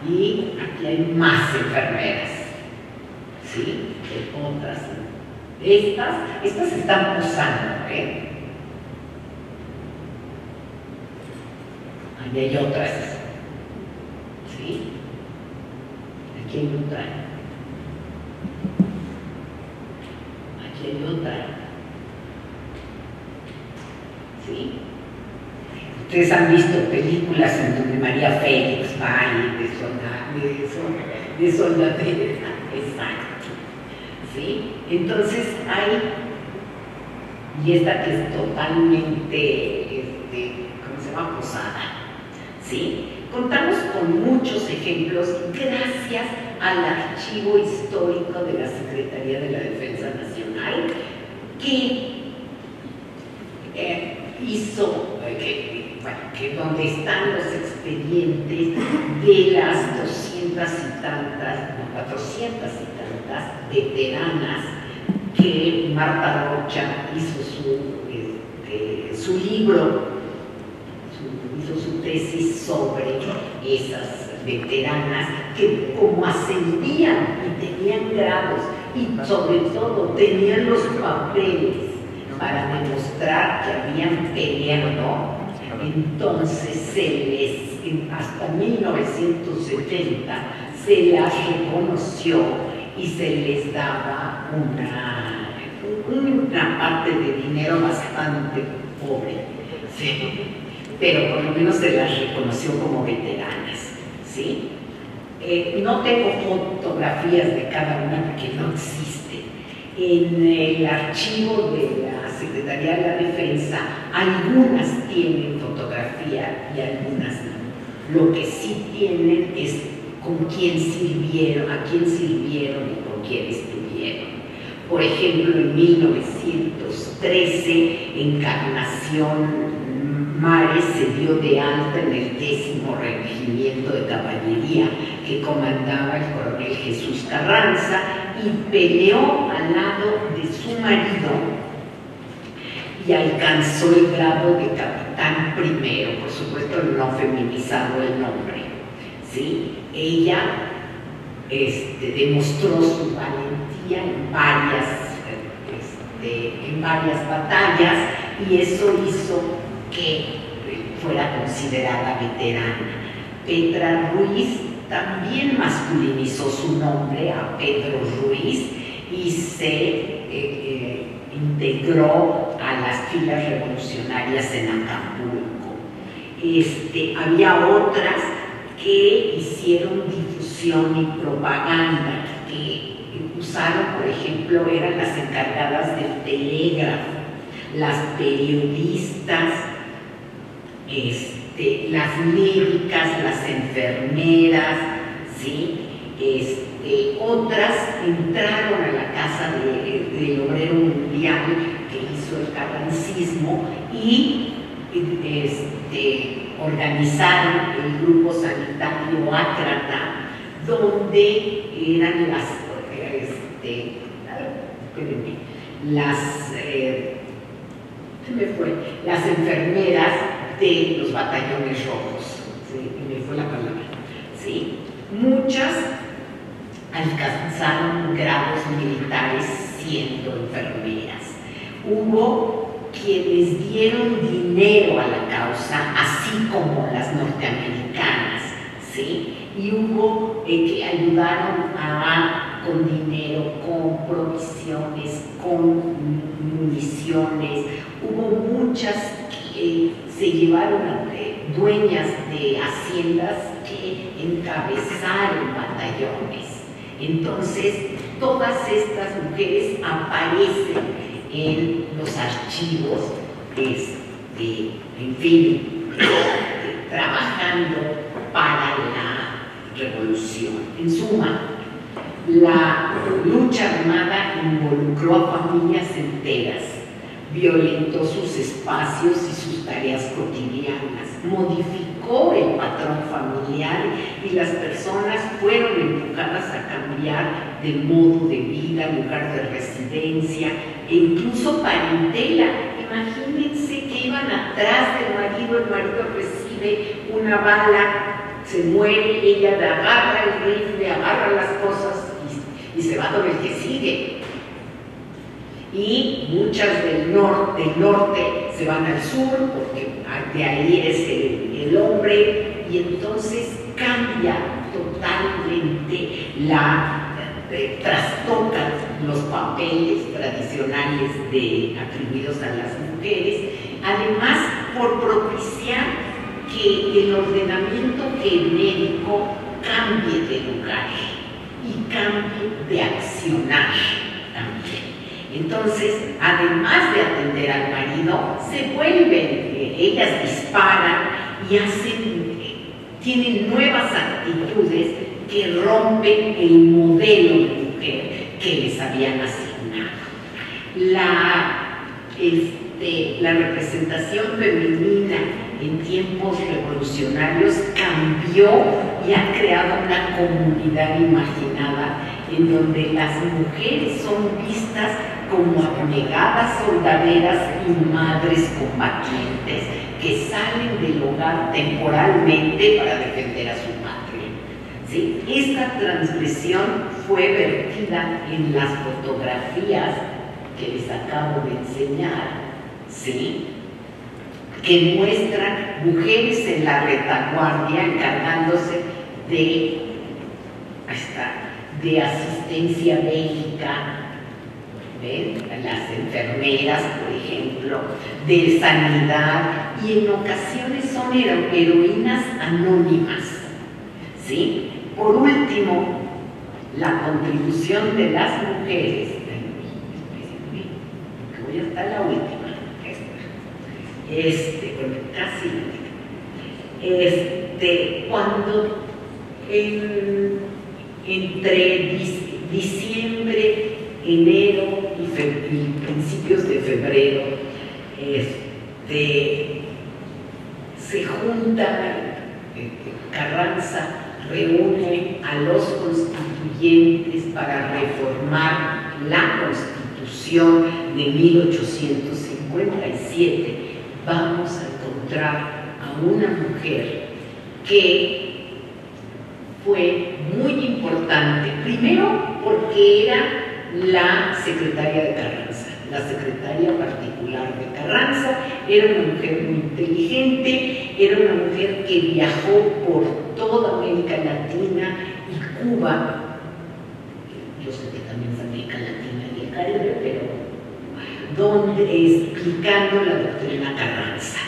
Y aquí hay más enfermeras, ¿sí? Otras. Estas están posando, ¿eh? Ahí hay otras, ¿sí? Aquí hay otra. Aquí hay otra. ¿Sí? Ustedes han visto películas en donde María Félix va de soldadera. Exacto. ¿sí? Entonces hay, y esta que es totalmente, ¿cómo se llama? Posada, ¿sí? Contamos con muchos ejemplos gracias al archivo histórico de la Secretaría de la Defensa Nacional, que hizo, que donde están los expedientes de las 200 y tantas, no, 400 y tantas veteranas que Marta Rocha hizo su libro, hizo su tesis sobre esas veteranas que como ascendían y tenían grados y sobre todo tenían los papeles para demostrar que habían peleado, entonces hasta 1970 se las reconoció y se les daba una parte de dinero bastante pobre, ¿sí? Pero por lo menos se las reconoció como veteranas, ¿sí? No tengo fotografías de cada una porque no existen. En el archivo de la Secretaría de la Defensa, algunas tienen fotografía y algunas no. Lo que sí tienen es con quién sirvieron, a quién sirvieron y con quién estuvieron. Por ejemplo, en 1913, Encarnación Mares se dio de alta en el 10º Regimiento de Caballería que comandaba el coronel Jesús Carranza y peleó al lado de su marido y alcanzó el grado de capitán primero, por supuesto no feminizado el nombre, ¿sí? Ella demostró su valentía en varias batallas y eso hizo que fuera considerada veterana. Petra Ruiz también masculinizó su nombre a Pedro Ruiz y se integró a las filas revolucionarias en Acapulco. Había otras que hicieron difusión y propaganda, que usaron, por ejemplo, eran las encargadas del telégrafo, las periodistas, las médicas, las enfermeras, ¿sí? Otras entraron a la casa del obrero mundial que hizo el carrancismo y organizaron el grupo sanitario Ácrata, donde eran las enfermeras de los batallones rojos, ¿sí? Me fue la palabra, ¿sí? Muchas alcanzaron grados militares siendo enfermeras. Hubo quienes dieron dinero a la causa, así como las norteamericanas, ¿sí? Y hubo que ayudaron con dinero, con provisiones, con municiones. Hubo muchas que se llevaron a dueñas de haciendas que encabezaron batallones. Entonces, todas estas mujeres aparecen en los archivos, en fin, trabajando para la revolución. En suma, la lucha armada involucró a familias enteras, violentó sus espacios y sus tareas cotidianas, modificó el patrón familiar y las personas fueron empujadas a cambiar de modo de vida, lugar de residencia e incluso parentela. Imagínense que iban atrás del marido, el marido recibe una bala, se muere, ella le agarra el rifle, agarra las cosas y se va con el que sigue. Y muchas del norte se van al sur, porque de ahí es el hombre, y entonces cambia totalmente trastocan los papeles tradicionales atribuidos a las mujeres, además por propiciar que el ordenamiento genérico cambie de lugar y cambie de accionar. Entonces, además de atender al marido, se vuelven, ellas disparan y tienen nuevas actitudes que rompen el modelo de mujer que les habían asignado. La representación femenina en tiempos revolucionarios cambió y ha creado una comunidad imaginada en donde las mujeres son vistas como abnegadas soldaderas y madres combatientes que salen del hogar temporalmente para defender a su patria. ¿Sí? Esta transgresión fue vertida en las fotografías que les acabo de enseñar, ¿sí?, que muestran mujeres en la retaguardia encargándose de asistencia médica, ¿ven? Las enfermeras, por ejemplo, de sanidad, y en ocasiones son heroínas anónimas, ¿sí? Por último, la contribución de las mujeres, que voy hasta la última, cuando entre diciembre, enero y principios de febrero se junta, Carranza reúne a los constituyentes para reformar la Constitución de 1857. Vamos a encontrar a una mujer que fue muy importante, primero porque era la secretaria de Carranza, la secretaria particular de Carranza. Era una mujer muy inteligente, era una mujer que viajó por toda América Latina y Cuba. Yo sé que también es América Latina y el Caribe, pero explicando la doctrina Carranza.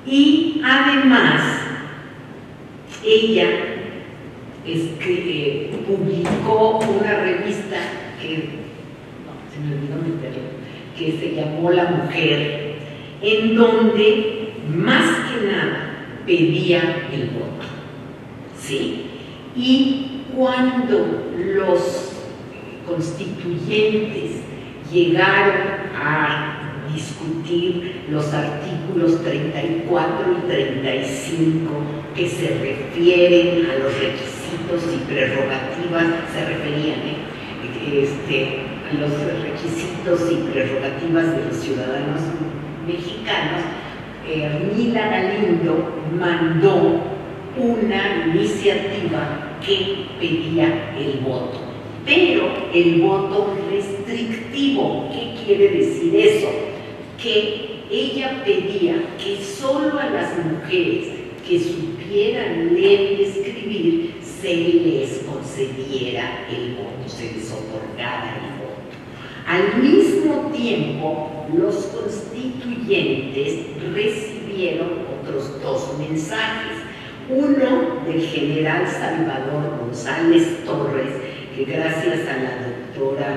Y además, ella publicó una revista que se llamó La Mujer, en donde más que nada pedía el voto, ¿sí? Y cuando los constituyentes llegaron a discutir los artículos 34 y 35 que se refieren a los requisitos y prerrogativas, se referían a los requisitos y prerrogativas de los ciudadanos mexicanos, Ermila Galindo mandó una iniciativa que pedía el voto, pero el voto restrictivo. ¿Qué quiere decir eso? Que ella pedía que solo a las mujeres que supieran leer y escribir se les concediera el voto, se les otorgara el voto. Al mismo tiempo, los constituyentes recibieron otros dos mensajes. Uno del general Salvador González Torres, que gracias a la doctora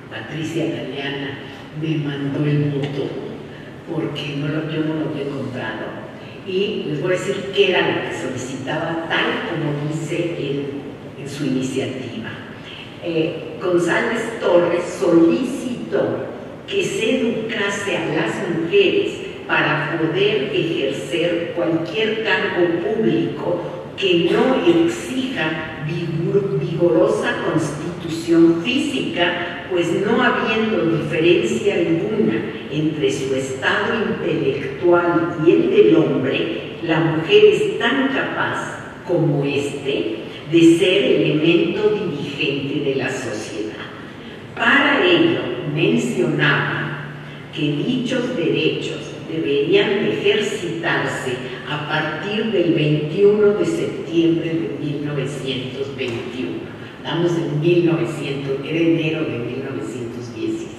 Patricia Galeana me mandó el voto, porque yo no lo había encontrado. Y les voy a decir qué era lo que solicitaba, tal como dice en su iniciativa. González Torres solicitó que se educase a las mujeres para poder ejercer cualquier cargo público que no exija vigorosa constitución física, pues no habiendo diferencia alguna entre su estado intelectual y el del hombre, la mujer es tan capaz como éste de ser elemento dirigente de la sociedad. Para ello mencionaba que dichos derechos deberían ejercitarse a partir del 21 de septiembre de 1921. Estamos en 1900, era enero de 1917.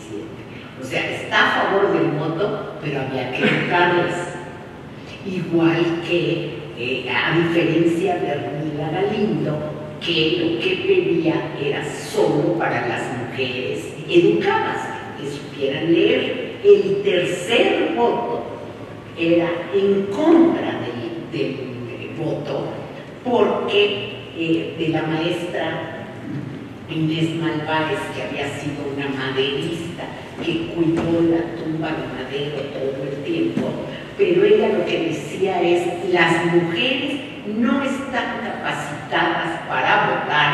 O sea, está a favor del voto, pero había que educarlas. Igual que, a diferencia de Ermila Galindo, que lo que pedía era solo para las mujeres educadas, que supieran leer. El tercer voto era en contra del voto, porque de la maestra Inés Malvarez, que había sido una maderista, que cuidó la tumba de Madero todo el tiempo, pero ella lo que decía es: las mujeres no están capacitadas para votar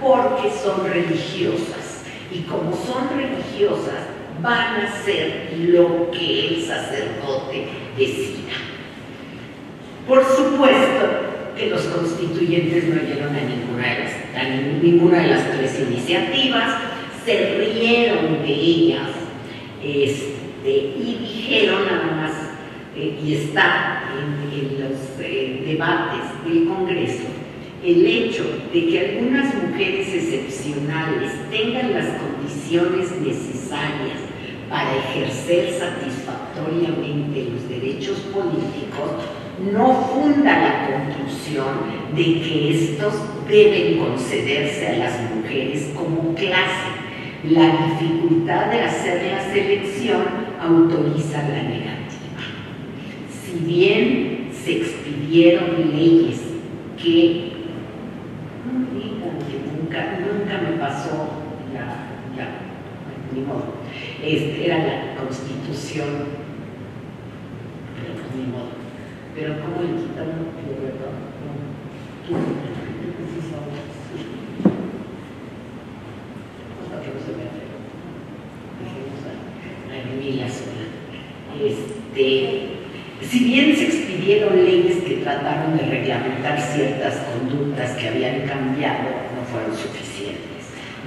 porque son religiosas, y como son religiosas van a hacer lo que el sacerdote decida. Por supuesto que los constituyentes no oyeron a ninguna de las tres iniciativas, se rieron de ellas y dijeron nada más, y está en los debates del Congreso, el hecho de que algunas mujeres excepcionales tengan las condiciones necesarias para ejercer satisfactoriamente los derechos políticos no funda la conclusión de que estos deben concederse a las mujeres como clase. La dificultad de hacer la selección autoriza la negativa. Si bien se expidieron leyes que nunca me pasó ni modo, era la Constitución, pero pues ni modo. Pero ¿cómo le quitamos lo verdad? Para que no se vea feo. Dejemos a Emilia sola. Si bien se expidieron leyes que trataron de reglamentar ciertas conductas que habían cambiado, no fueron suficientes.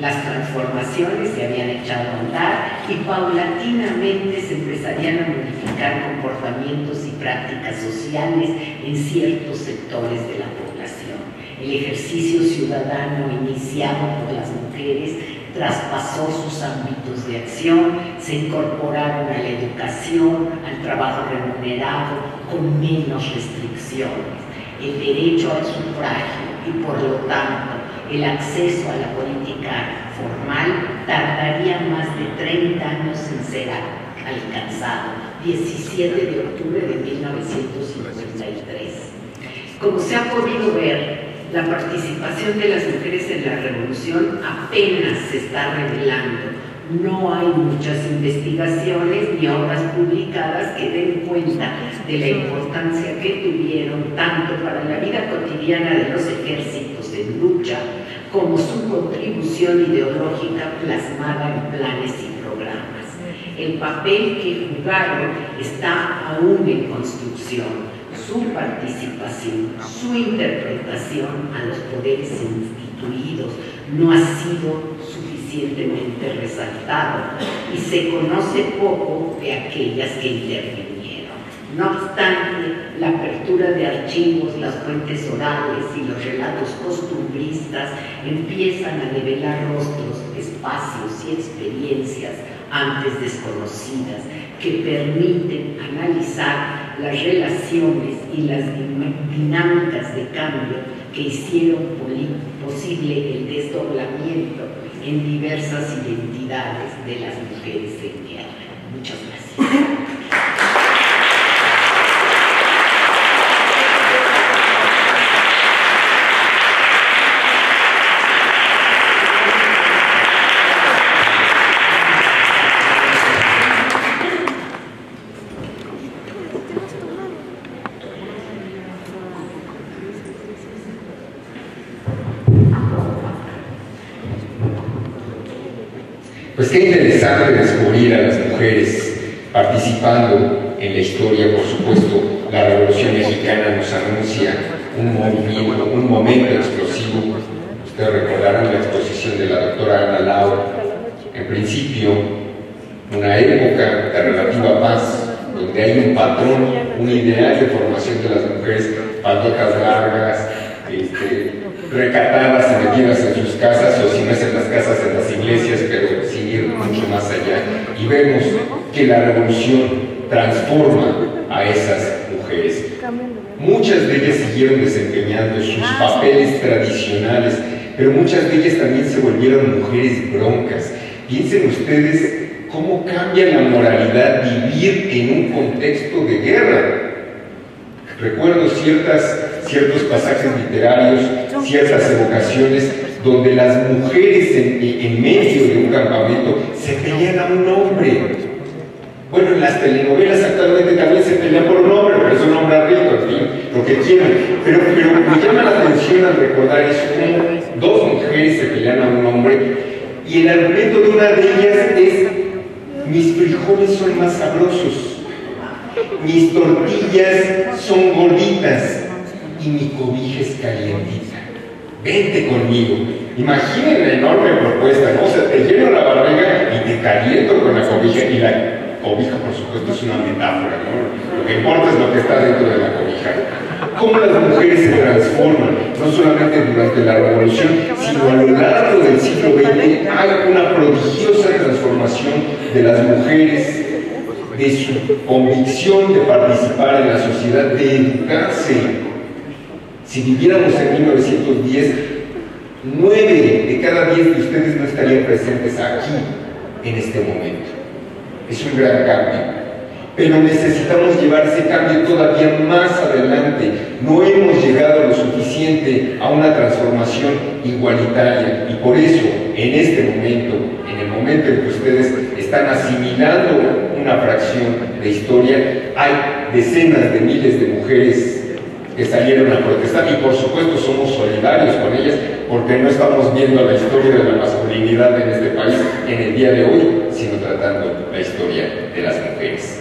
Las transformaciones se habían echado a andar y paulatinamente se empezarían a modificar comportamientos y prácticas sociales en ciertos sectores de la población. El ejercicio ciudadano iniciado por las mujeres traspasó sus ámbitos de acción, se incorporaron a la educación, al trabajo remunerado, con menos restricciones. El derecho al sufragio y, por lo tanto, el acceso a la política formal tardaría más de 30 años en ser alcanzado, 17 de octubre de 1953. Como se ha podido ver, la participación de las mujeres en la revolución apenas se está revelando. No hay muchas investigaciones ni obras publicadas que den cuenta de la importancia que tuvieron tanto para la vida cotidiana de los ejércitos en lucha como su contribución ideológica plasmada en planes y programas. El papel que jugaron está aún en construcción. Su participación, su interpretación a los poderes instituidos no ha sido suficientemente resaltado y se conoce poco de aquellas que intervinieron. No obstante, la apertura de archivos, las fuentes orales y los relatos costumbristas empiezan a develar rostros, espacios y experiencias antes desconocidas que permiten analizar las relaciones y las dinámicas de cambio que hicieron posible el desdoblamiento en diversas identidades de las mujeres en guerra. Muchas gracias. Pues qué interesante descubrir a las mujeres participando en la historia. Por supuesto, la Revolución Mexicana nos anuncia un movimiento, un momento explosivo. Ustedes recordarán la exposición de la doctora Ana Laura. En principio, una época de relativa paz, donde hay un patrón, un ideal de formación de las mujeres, faldotas largas, recatadas y metidas en sus casas, o si no es en las casas, en las iglesias, pero sin ir mucho más allá. Y vemos que la revolución transforma a esas mujeres. Muchas de ellas siguieron desempeñando sus papeles tradicionales, pero muchas de ellas también se volvieron mujeres broncas. Piensen ustedes cómo cambia la moralidad vivir en un contexto de guerra. Recuerdo ciertos pasajes literarios, ciertas evocaciones, donde las mujeres en medio de un campamento se pelean a un hombre. Bueno, en las telenovelas actualmente también se pelean por un hombre, pero es un hombre rico, en fin, lo que quieran. Pero me llama la atención al recordar eso, como dos mujeres se pelean a un hombre, y el argumento de una de ellas es: mis frijoles son más sabrosos, mis tortillas son gorditas y mi cobija es calientita. Vente conmigo. Imaginen la enorme propuesta, ¿no? O sea, te lleno la barriga y te caliento con la cobija, y la cobija, por supuesto, es una metáfora, ¿no? Lo que importa es lo que está dentro de la cobija. Cómo las mujeres se transforman, no solamente durante la Revolución, sino a lo largo del siglo XX. Hay una prodigiosa transformación de las mujeres, de su convicción de participar en la sociedad, de educarse. Si viviéramos en 1910, 9 de cada 10 de ustedes no estarían presentes aquí, en este momento. Es un gran cambio. Pero necesitamos llevar ese cambio todavía más adelante. No hemos llegado lo suficiente a una transformación igualitaria, y por eso, en este momento, en el momento en que ustedes están asimilando una fracción de historia, hay decenas de miles de mujeres que salieron a protestar, y por supuesto somos solidarios con ellas, porque no estamos viendo la historia de la masculinidad en este país en el día de hoy, sino tratando la historia de las mujeres.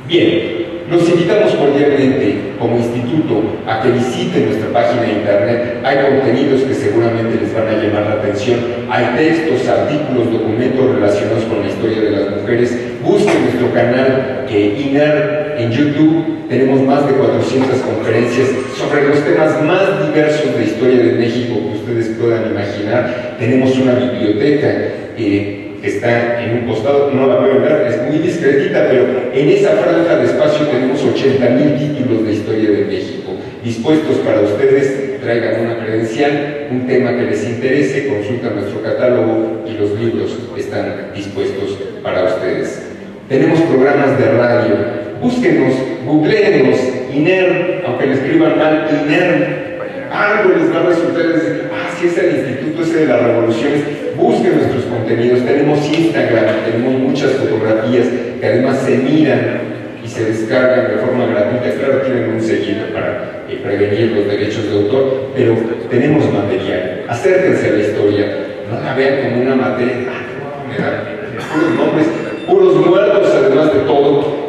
Bien, los invitamos cordialmente como instituto a que visiten nuestra página de internet. Hay contenidos que seguramente les van a llamar la atención, hay textos, artículos, documentos relacionados con la historia de las mujeres. Busquen nuestro canal INER en YouTube. Tenemos más de 400 conferencias sobre los temas más diversos de historia de México que ustedes puedan imaginar. Tenemos una biblioteca que está en un costado, no la pueden ver, es muy discretita, pero en esa franja de espacio tenemos 80,000 títulos de historia de México dispuestos para ustedes. Traigan una credencial, un tema que les interese, consultan nuestro catálogo y los libros están dispuestos para ustedes. Tenemos programas de radio. Búsquenos, googleenos, INER, aunque le escriban mal, INER, algo les va a resultar decir: ah, sí, es el instituto ese de las revoluciones. Busquen nuestros contenidos. Tenemos Instagram, tenemos muchas fotografías que además se miran y se descargan de forma gratuita. Claro, tienen un sello para prevenir los derechos de autor, pero tenemos material. Acérquense a la historia, no la vean como una materia, puros nombres, puros muertos, además de todo.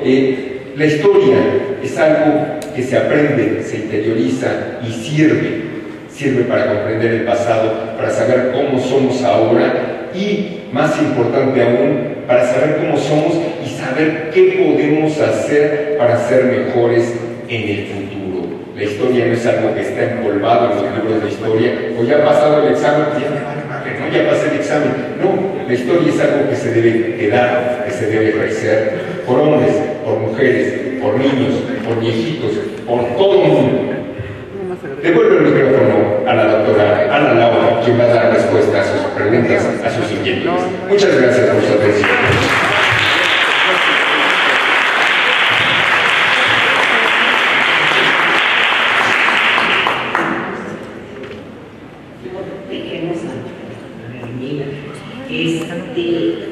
La historia es algo que se aprende, se interioriza y sirve para comprender el pasado, para saber cómo somos ahora, y más importante aún, para saber cómo somos y saber qué podemos hacer para ser mejores en el futuro. La historia no es algo que está empolvado en los libros de historia, o ya ha pasado el examen, no, ya pasé el examen. No, la historia es algo que se debe quedar, que se debe ejercer por hombres, por mujeres, por niños, por viejitos, por todo el mundo. Devuelvo el micrófono a la doctora Ana Laura, quien va a dar respuesta a sus preguntas, a sus inquietudes. Muchas gracias por su atención.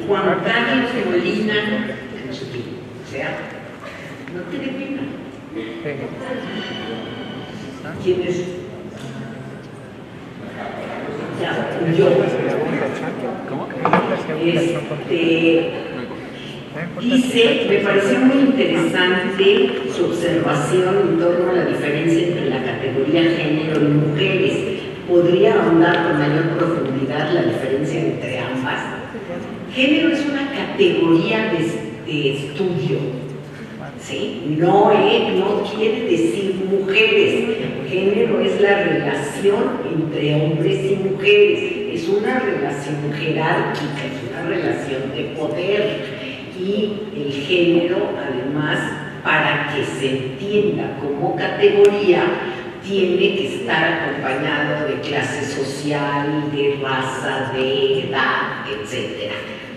Juan Carlos Molina, o sea, no tiene pena. ¿Quién es? Ya, yo. Me pareció muy interesante su observación en torno a la diferencia entre la categoría género y mujeres. ¿Podría ahondar con mayor profundidad la diferencia entre ambas? Género es una categoría de estudio, ¿sí? No quiere decir mujeres. Género es la relación entre hombres y mujeres. Es una relación jerárquica, es una relación de poder. Y el género, además, para que se entienda como categoría, tiene que estar acompañado de clase social, de raza, de edad, etc.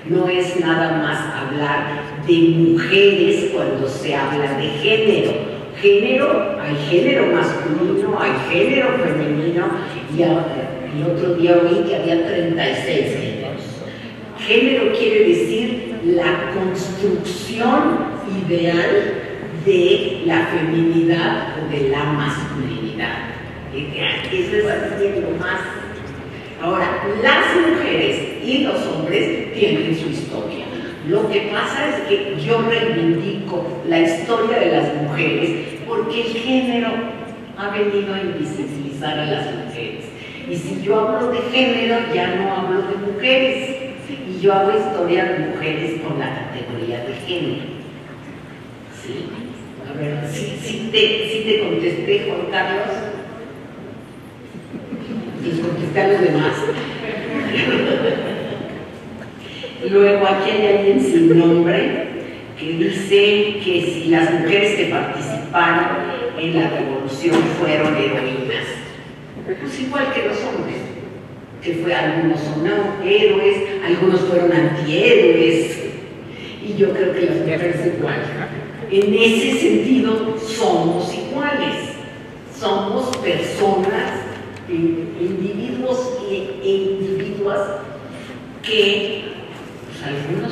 No es nada más hablar de mujeres cuando se habla de género. Género, hay género masculino, hay género femenino, y el otro día oí que había 36 géneros. Género quiere decir la construcción ideal de la feminidad o de la masculinidad. Eso es así lo más. Ahora, las mujeres y los hombres tienen su historia. Lo que pasa es que yo reivindico la historia de las mujeres porque el género ha venido a invisibilizar a las mujeres. Y si yo hablo de género, ya no hablo de mujeres. Y yo hago historia de mujeres con la categoría de género. ¿Sí? A ver, ¿sí te contesté, Juan Carlos? Les contesté a los demás. Luego aquí hay alguien sin nombre que dice que si las mujeres que participaron en la revolución fueron heroínas, pues igual que los hombres, que algunos son héroes, algunos fueron antihéroes, y yo creo que las mujeres igual. En ese sentido somos iguales, somos personas, individuos e individuas que algunos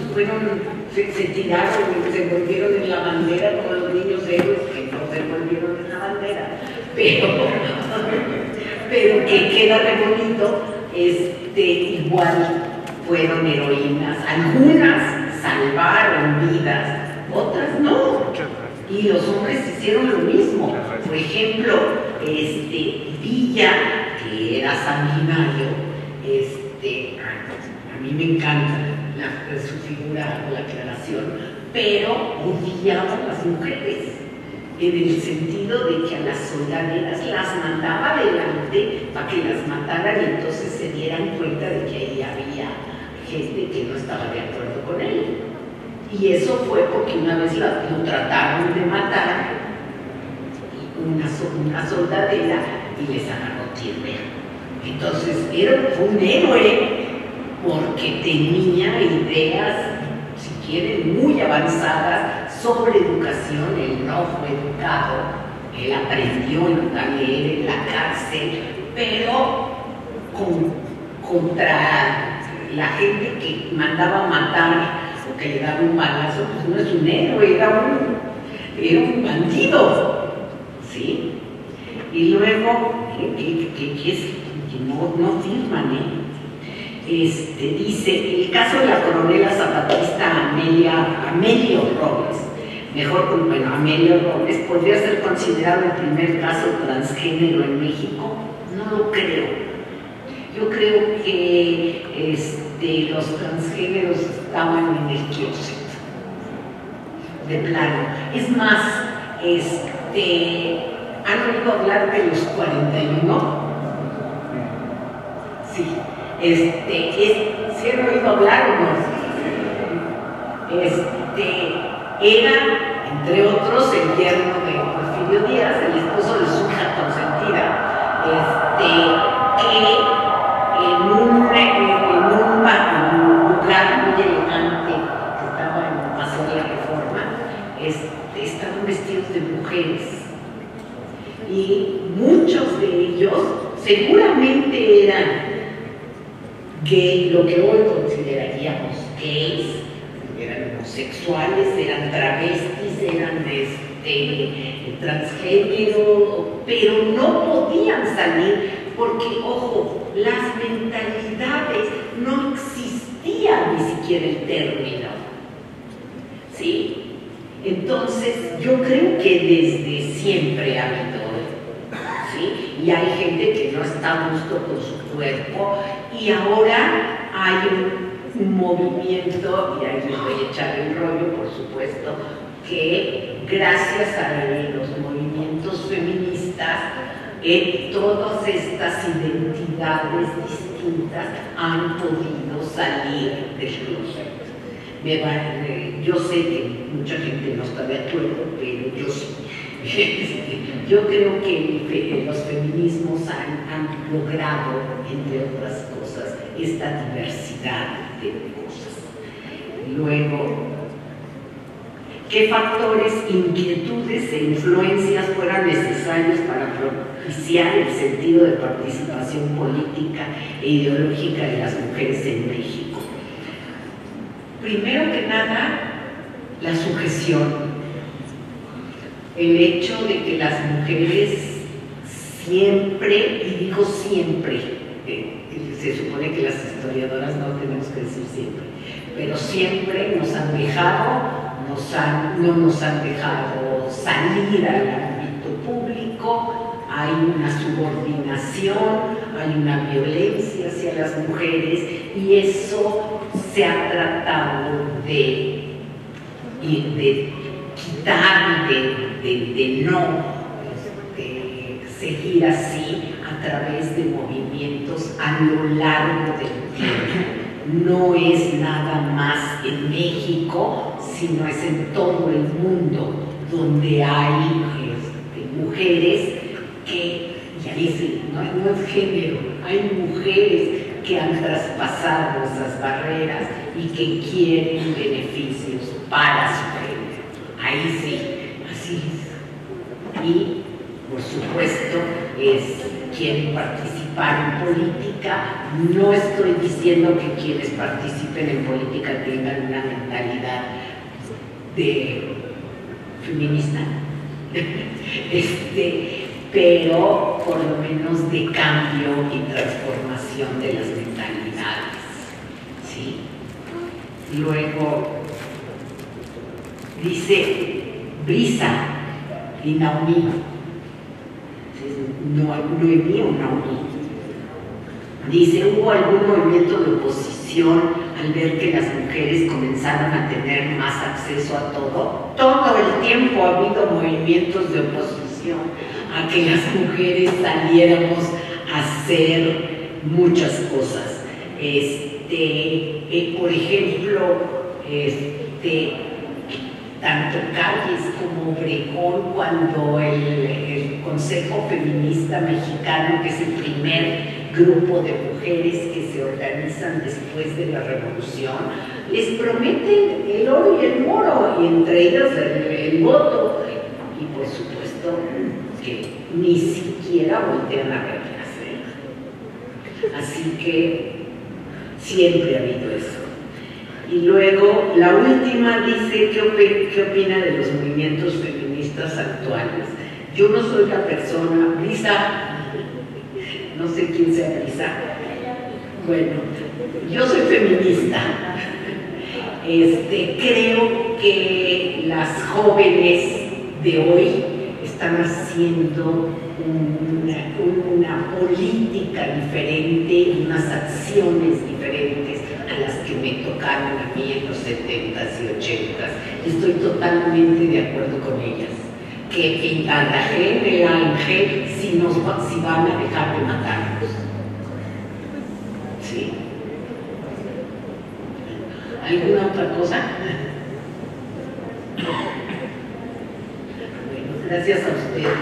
se tiraron y se volvieron en la bandera como los niños héroes que no se volvieron en la bandera, pero que queda re bonito, igual fueron heroínas, algunas salvaron vidas, otras no, y los hombres hicieron lo mismo. Por ejemplo, Villa, que era sanguinario, a mí me encanta su figura o la aclaración, pero odiaba a las mujeres, en el sentido de que a las soldaderas las mandaba adelante para que las mataran y entonces se dieran cuenta de que ahí había gente que no estaba de acuerdo con él. Y eso fue porque una vez lo trataron de matar una soldadera y les agarró tierra. Entonces fue un héroe porque tenía ideas, si quieren, muy avanzadas sobre educación. Él no fue educado, él aprendió a leer en la cárcel, pero contra la gente que mandaba matar o que le daba un balazo, pues no es un héroe, era un bandido, ¿sí? Y luego, que no firman, dice, el caso de la coronela zapatista Amelio Robles, Amelio Robles, ¿podría ser considerado el primer caso transgénero en México? No lo creo. Yo creo que los transgéneros estaban en el closet, de plano. Es más, ¿han oído hablar de los 41? Sí. ¿Sí han oído hablar o no? Era, entre otros, el yerno de Porfirio Díaz, el esposo de su hija consentida, que en un lugar muy elegante que estaba en el Paseo de la Reforma, estaban vestidos de mujeres. Y muchos de ellos seguramente eran lo que hoy consideraríamos gays, eran homosexuales, eran travestis, eran transgénero, pero no podían salir porque, ojo, las mentalidades no existía ni siquiera el término, ¿sí? Entonces, yo creo que desde siempre ha habido, ¿sí? Y hay gente que no está a gusto con su cuerpo, y ahora hay un movimiento, y ahí les voy a echar el rollo, por supuesto, que gracias a los movimientos feministas, todas estas identidades distintas han podido salir del closet. Yo sé que mucha gente no está de acuerdo, pero yo sí. Yo creo que los feminismos han logrado, entre otras cosas, esta diversidad de cosas. Luego, ¿qué factores, inquietudes e influencias fueron necesarios para propiciar el sentido de participación política e ideológica de las mujeres en México? Primero que nada, la sujeción. El hecho de que las mujeres siempre, y digo siempre, se supone que las historiadoras no tenemos que decir siempre, pero siempre nos han dejado, no nos han dejado salir al ámbito público, hay una subordinación, hay una violencia hacia las mujeres, y eso se ha tratado de quitar, de no seguir así a través de movimientos a lo largo del tiempo. No es nada más en México, sino es en todo el mundo donde hay mujeres que, y ahí sí, no es género, hay mujeres que han traspasado esas barreras y que quieren beneficios para su género. Ahí sí, así es. Y, por supuesto, quieren participar en política. No estoy diciendo que quienes participen en política tengan una mentalidad feminista, pero por lo menos de cambio y transformación de las mentalidades, ¿sí? Luego dice Brisa y Naomi, Noemí o Naomi, dice: hubo algún movimiento de oposición al ver que las mujeres comenzaron a tener más acceso a todo. Todo el tiempo ha habido movimientos de oposición a que las mujeres saliéramos a hacer muchas cosas. Por ejemplo, tanto Calles como Obregón, cuando el Consejo Feminista Mexicano, que es el primer grupo de mujeres que se organizan después de la Revolución, les prometen el oro y el moro, y entre ellas el voto, y por supuesto que ni siquiera voltean a verlas, ¿eh? Así que siempre ha habido eso. Y luego la última dice: ¿qué opina de los movimientos feministas actuales? Yo no soy la persona, Brisa, no sé quién sea Brisa. Bueno, yo soy feminista. Creo que las jóvenes de hoy están haciendo una política diferente y unas acciones diferentes a las que me tocaron a mí en los 70s y 80s. Estoy totalmente de acuerdo con ellas. Que pintarrajeen el ángel si van a dejar de matarnos. ¿Sí? ¿Alguna otra cosa? Bueno, gracias a ustedes.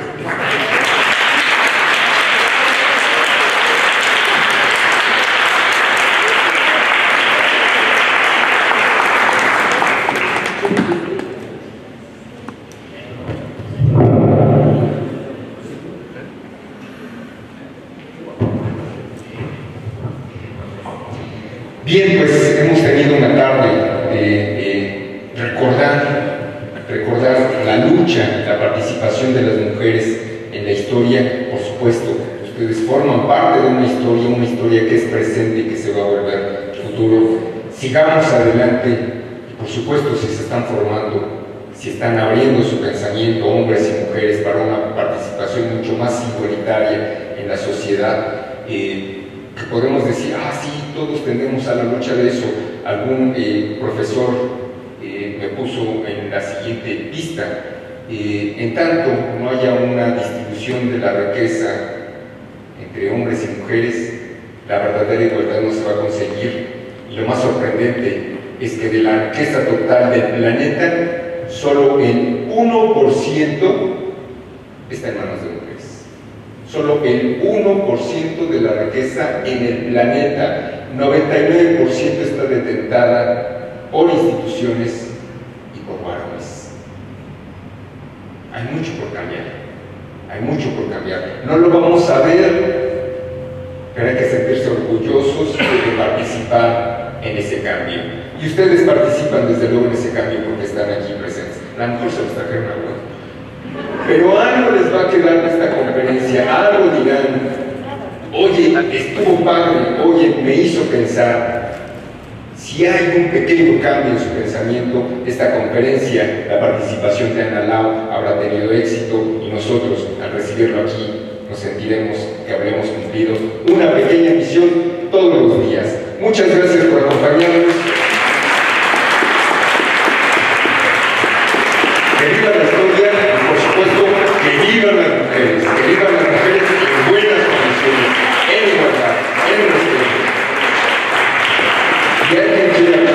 Bien, pues hemos tenido una tarde de recordar la lucha, la participación de las mujeres en la historia. Por supuesto, ustedes forman parte de una historia que es presente y que se va a volver futuro. Sigamos adelante, por supuesto, si se están formando, si están abriendo su pensamiento, hombres y mujeres, para una participación mucho más igualitaria en la sociedad. Que podemos decir, sí, todos tendemos a la lucha de eso. Algún profesor me puso en la siguiente pista: en tanto no haya una distribución de la riqueza entre hombres y mujeres, la verdadera igualdad no se va a conseguir. Y lo más sorprendente es que de la riqueza total del planeta, solo el 1% está en manos de mujeres. Solo el 1% de la riqueza en el planeta, 99% está detentada por instituciones y por varones. Hay mucho por cambiar, hay mucho por cambiar. No lo vamos a ver, pero hay que sentirse orgullosos de participar en ese cambio. Y ustedes participan desde luego en ese cambio porque están aquí presentes. La mejor se los trajeron a huevo. Pero algo les va a quedar de esta conferencia, algo dirán, oye, estuvo padre, oye, me hizo pensar. Si hay un pequeño cambio en su pensamiento, esta conferencia, la participación de Ana Lau habrá tenido éxito y nosotros, al recibirlo aquí, nos sentiremos que habremos cumplido una pequeña misión todos los días. Muchas gracias por acompañarnos. Que viva la historia y, por supuesto, que vivan las mujeres en buenas condiciones, en igualdad, en respeto. Y alguien quiere